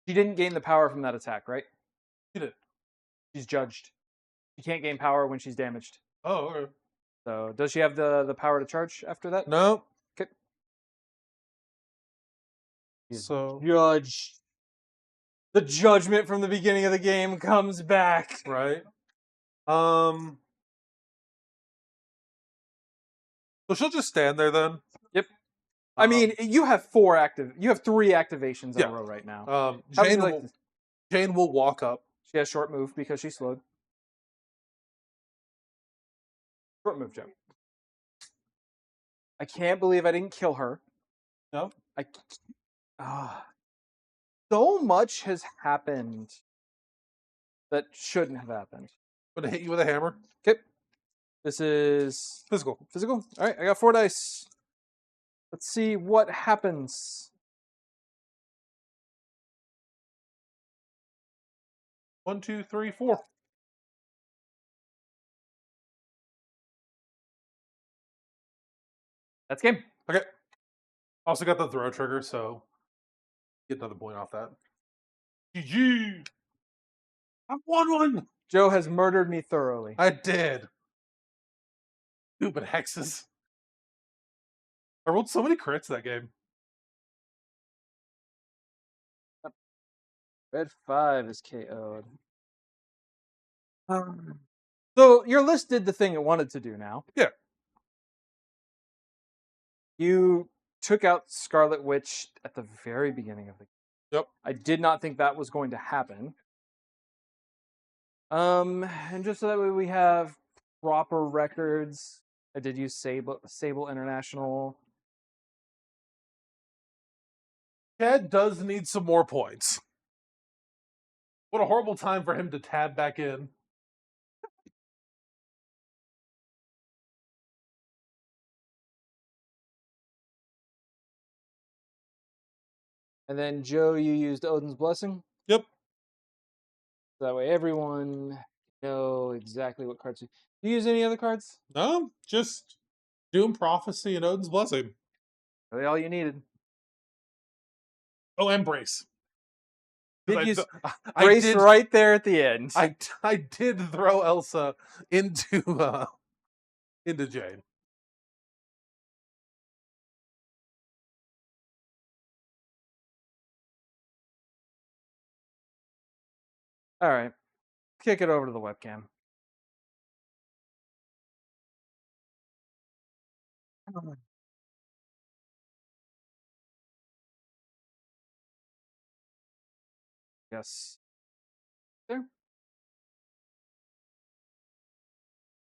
S1: She didn't gain the power from that attack, right?
S2: He did.
S1: She's judged. She can't gain power when she's damaged.
S2: Oh, okay.
S1: So does she have the power to charge after that?
S2: No.
S1: Okay. She's
S2: So
S1: judged. The judgment from the beginning of the game comes back.
S2: right. So she'll just stand there then.
S1: Yep. I mean, you have 3 activations in
S2: Yeah.
S1: a row right now. How would
S2: Jane
S1: you like
S2: will,
S1: to-
S2: Jane will walk up.
S1: She has short move because she's slowed. Short move, Joe. I can't believe I didn't kill her.
S2: No.
S1: So much has happened that shouldn't have happened.
S2: I'm gonna hit you with a hammer.
S1: Okay. This is
S2: Physical.
S1: physical. All right, I got 4 dice. Let's see what happens.
S2: 1, 2, 3, 4.
S1: That's game.
S2: Okay. Also got the throw trigger, so get another point off that. GG. I won one.
S1: Joe has murdered me thoroughly.
S2: I did. Stupid hexes. I rolled so many crits that game.
S1: Red 5 is KO'd. So your list did the thing it wanted to do now.
S2: Yeah.
S1: You took out Scarlet Witch at the very beginning of the game.
S2: Yep.
S1: I did not think that was going to happen. And just so that way we have proper records, I did use Sable International.
S2: Chad does need some more points. What a horrible time for him to tab back in.
S1: And then Joe, you used Odin's Blessing.
S2: Yep.
S1: That way everyone know exactly what cards. Do you use any other cards?
S2: No, just Doom Prophecy and Odin's Blessing.
S1: Really all you needed.
S2: Oh, Embrace.
S1: Did
S2: Because
S1: use
S2: I
S1: Brace
S2: did
S1: right there at the end.
S2: I did throw Elsa into Jade.
S1: All right, kick it over to the webcam. Yes, there,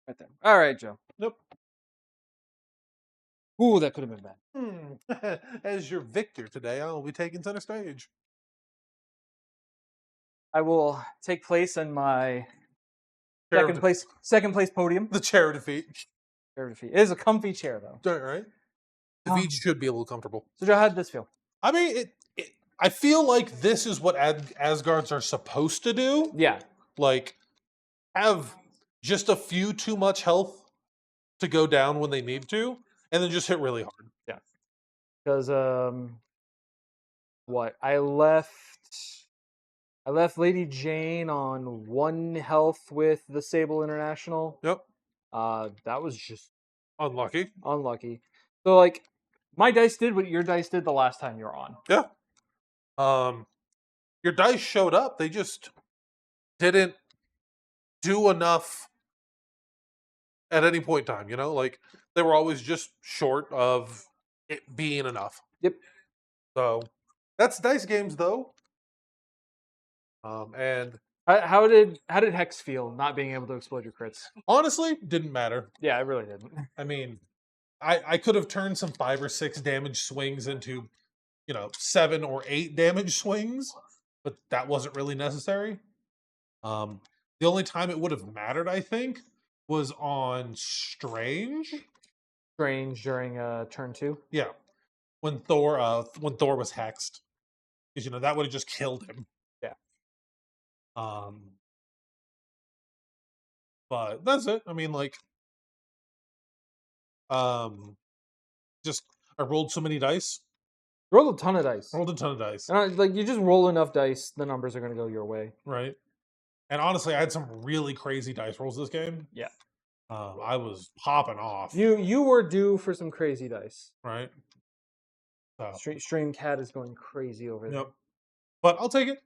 S1: right there. All right, Joe.
S2: Nope.
S1: Ooh, that could have been bad.
S2: As your victor today, I will be taking center stage.
S1: I will take place in my
S2: Chair of
S1: second place podium.
S2: the chair of defeat.
S1: Chair of defeat. It is a comfy chair though.
S2: Right. Defeat should be a little comfortable.
S1: So Joe, how did this feel?
S2: I mean, I feel like this is what Asgards are supposed to do.
S1: Yeah.
S2: Like, have just a few too much health to go down when they need to, and then just hit really hard.
S1: Yeah. Because what I left Lady Jane on 1 health with the Sable International.
S2: Yep.
S1: That was just
S2: Unlucky.
S1: unlucky. So like, my dice did what your dice did the last time you were on.
S2: Yeah. Your dice showed up. They just didn't do enough at any point in time, you know? Like, they were always just short of it being enough.
S1: Yep.
S2: So, that's dice games, though. And
S1: How did Hex feel not being able to explode your crits?
S2: honestly, didn't matter.
S1: Yeah, it really didn't.
S2: I mean, I could have turned some 5 or 6 damage swings into, 7 or 8 damage swings, but that wasn't really necessary. The only time it would have mattered, I think, was on Strange.
S1: Strange during turn 2.
S2: Yeah, when Thor was hexed, because that would have just killed him.
S1: Yeah.
S2: But that's it. I mean, like, just I rolled so many dice.
S1: Rolled a ton of dice.
S2: Rolled a ton of dice.
S1: And like you just roll enough dice, the numbers are going to go your way.
S2: Right. And honestly, I had some really crazy dice rolls this game.
S1: Yeah.
S2: I was popping off.
S1: You were due for some crazy dice.
S2: Right. So.
S1: Stream Cat is going crazy over there.
S2: Yep. But I'll take it.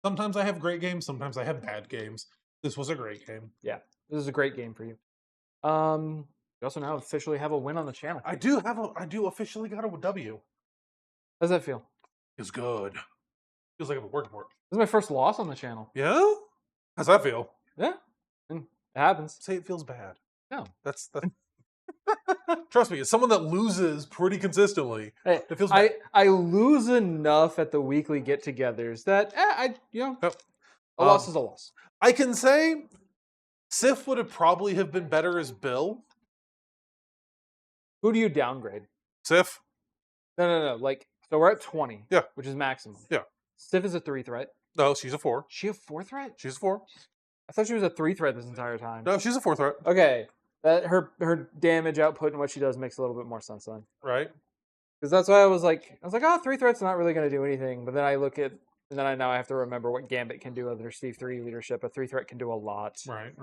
S2: Sometimes I have great games. Sometimes I have bad games. This was a great game.
S1: Yeah, this is a great game for you. You also now officially have a win on the channel.
S2: I do officially got a W.
S1: How does that feel?
S2: It's good. Feels like I've been working for it.
S1: This is my first loss on the channel.
S2: Yeah? How's that feel?
S1: Yeah, and it happens.
S2: Say it feels bad.
S1: No,
S2: that's trust me, as someone that loses pretty consistently, it feels bad.
S1: I lose enough at the weekly get-togethers that
S2: Yep.
S1: A loss is a loss.
S2: I can say Sif would have probably have been better as Bill.
S1: Who do you downgrade?
S2: Sif?
S1: No. Like, so we're at 20.
S2: Yeah.
S1: Which is maximum.
S2: Yeah.
S1: Sif is a 3 threat.
S2: No, she's a 4.
S1: She a 4 threat?
S2: She's a 4.
S1: I thought she was a 3 threat this entire time.
S2: No, she's a 4 threat.
S1: Okay. That her damage output and what she does makes a little bit more sense then.
S2: Right.
S1: Because that's why I was like, 3 threat's not really going to do anything. But then I look at, and then I have to remember what Gambit can do under Steve 3 leadership. A 3 threat can do a lot.
S2: Right.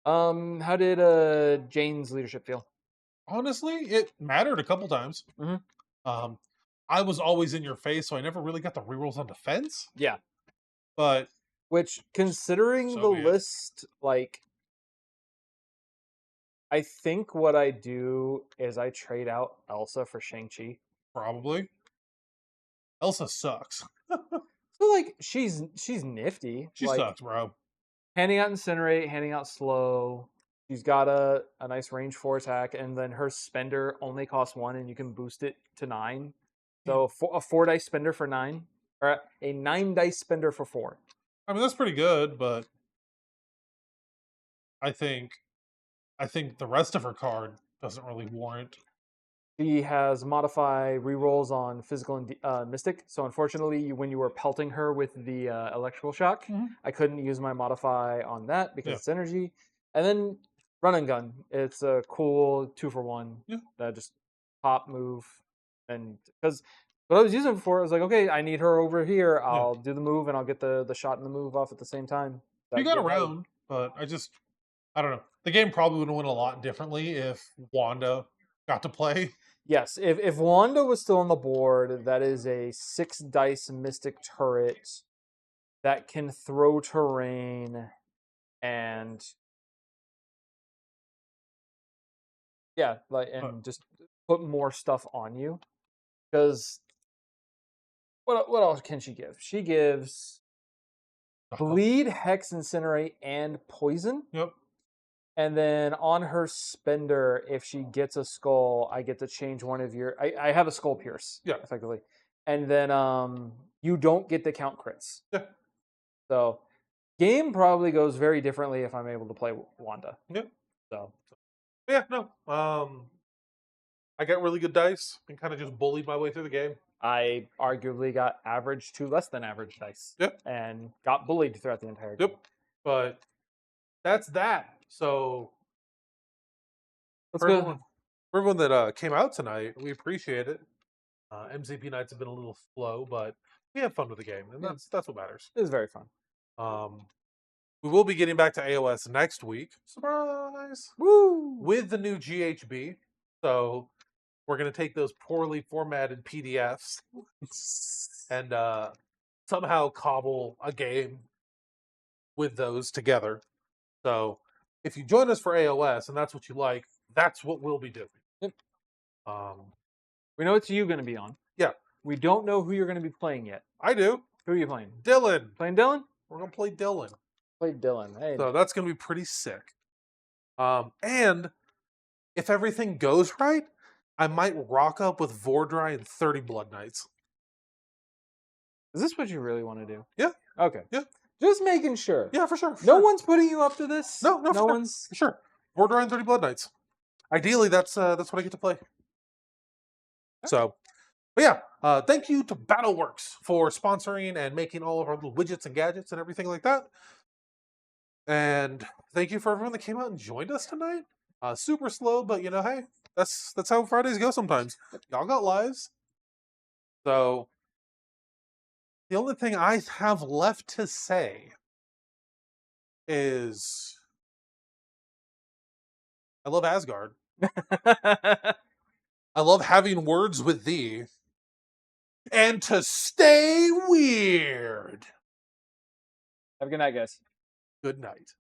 S1: How did Jane's leadership feel?
S2: Honestly, it mattered a couple times.
S1: Mm-hmm.
S2: I was always in your face, so I never really got the rerolls on defense.
S1: Yeah.
S2: But
S1: which, considering the list, like, I think what I do is I trade out Elsa for Shang-Chi.
S2: Probably. Elsa sucks.
S1: So, like, she's nifty.
S2: She sucks, bro.
S1: Handing out Incinerate, handing out Slow. She's got a nice range 4 attack, and then her spender only costs 1, and you can boost it to 9. So a 4 dice spender for 9, or a 9 dice spender for 4.
S2: I mean, that's pretty good, but I think the rest of her card doesn't really warrant.
S1: She has modify rerolls on physical and mystic. So unfortunately, when you were pelting her with the electrical shock, I couldn't use my modify on that because
S2: Yeah.
S1: it's energy. And then run and gun. It's a cool 2-for-1
S2: Yeah.
S1: that just pop move. And because what I was using it for, I was like, okay, I need her over here. I'll do the move and I'll get the shot and the move off at the same time.
S2: You
S1: That
S2: got
S1: get made.
S2: around, but I don't know. The game probably would have went a lot differently if Wanda got to play.
S1: Yes, if Wanda was still on the board, that is a 6 dice mystic turret that can throw terrain and yeah, like and just put more stuff on you. Because what else can she give? She gives bleed, hex, incinerate, and poison.
S2: Yep.
S1: And then on her spender, if she gets a skull, I get to change one of your. I have a skull pierce,
S2: Yeah.
S1: effectively, and then you don't get to count crits.
S2: Yeah.
S1: So game probably goes very differently if I'm able to play Wanda.
S2: Yeah.
S1: So
S2: Yeah. No. I got really good dice and kind of just bullied my way through the game.
S1: I arguably got average to less than average dice.
S2: Yep.
S1: And got bullied throughout the entire game.
S2: Yep. But that's that. So
S1: Let's
S2: for
S1: go.
S2: everyone that came out tonight, we appreciate it. MCP nights have been a little slow, but we had fun with the game, and that's what matters.
S1: It was very fun.
S2: We will be getting back to AOS next week. Surprise!
S1: Woo!
S2: With the new GHB. So we're going to take those poorly formatted PDFs and somehow cobble a game with those together. So if you join us for AOS and that's what you like, that's what we'll be doing.
S1: Yep. We know it's you going to be on.
S2: Yeah.
S1: We don't know who you're going to be playing yet.
S2: I do.
S1: Who are you playing?
S2: Dylan.
S1: Playing Dylan?
S2: We're going to play Dylan.
S1: Play Dylan. Hey.
S2: So that's going to be pretty sick. And if everything goes right, I might rock up with Vordry and 30 Blood Knights.
S1: Is this what you really want to do?
S2: Yeah.
S1: Okay.
S2: Yeah.
S1: Just making sure.
S2: Yeah, for sure.
S1: No one's putting you up to this.
S2: No,
S1: no one's.
S2: For sure. Vordry and 30 Blood Knights. Ideally, that's what I get to play. So, but yeah, thank you to BattleWorks for sponsoring and making all of our little widgets and gadgets and everything like that. And thank you for everyone that came out and joined us tonight. Super slow, but hey, that's how Fridays go sometimes. Y'all got lives. So the only thing I have left to say is I love Asgard. I love having words with thee. And to stay weird.
S1: Have a good night, guys.
S2: Good night.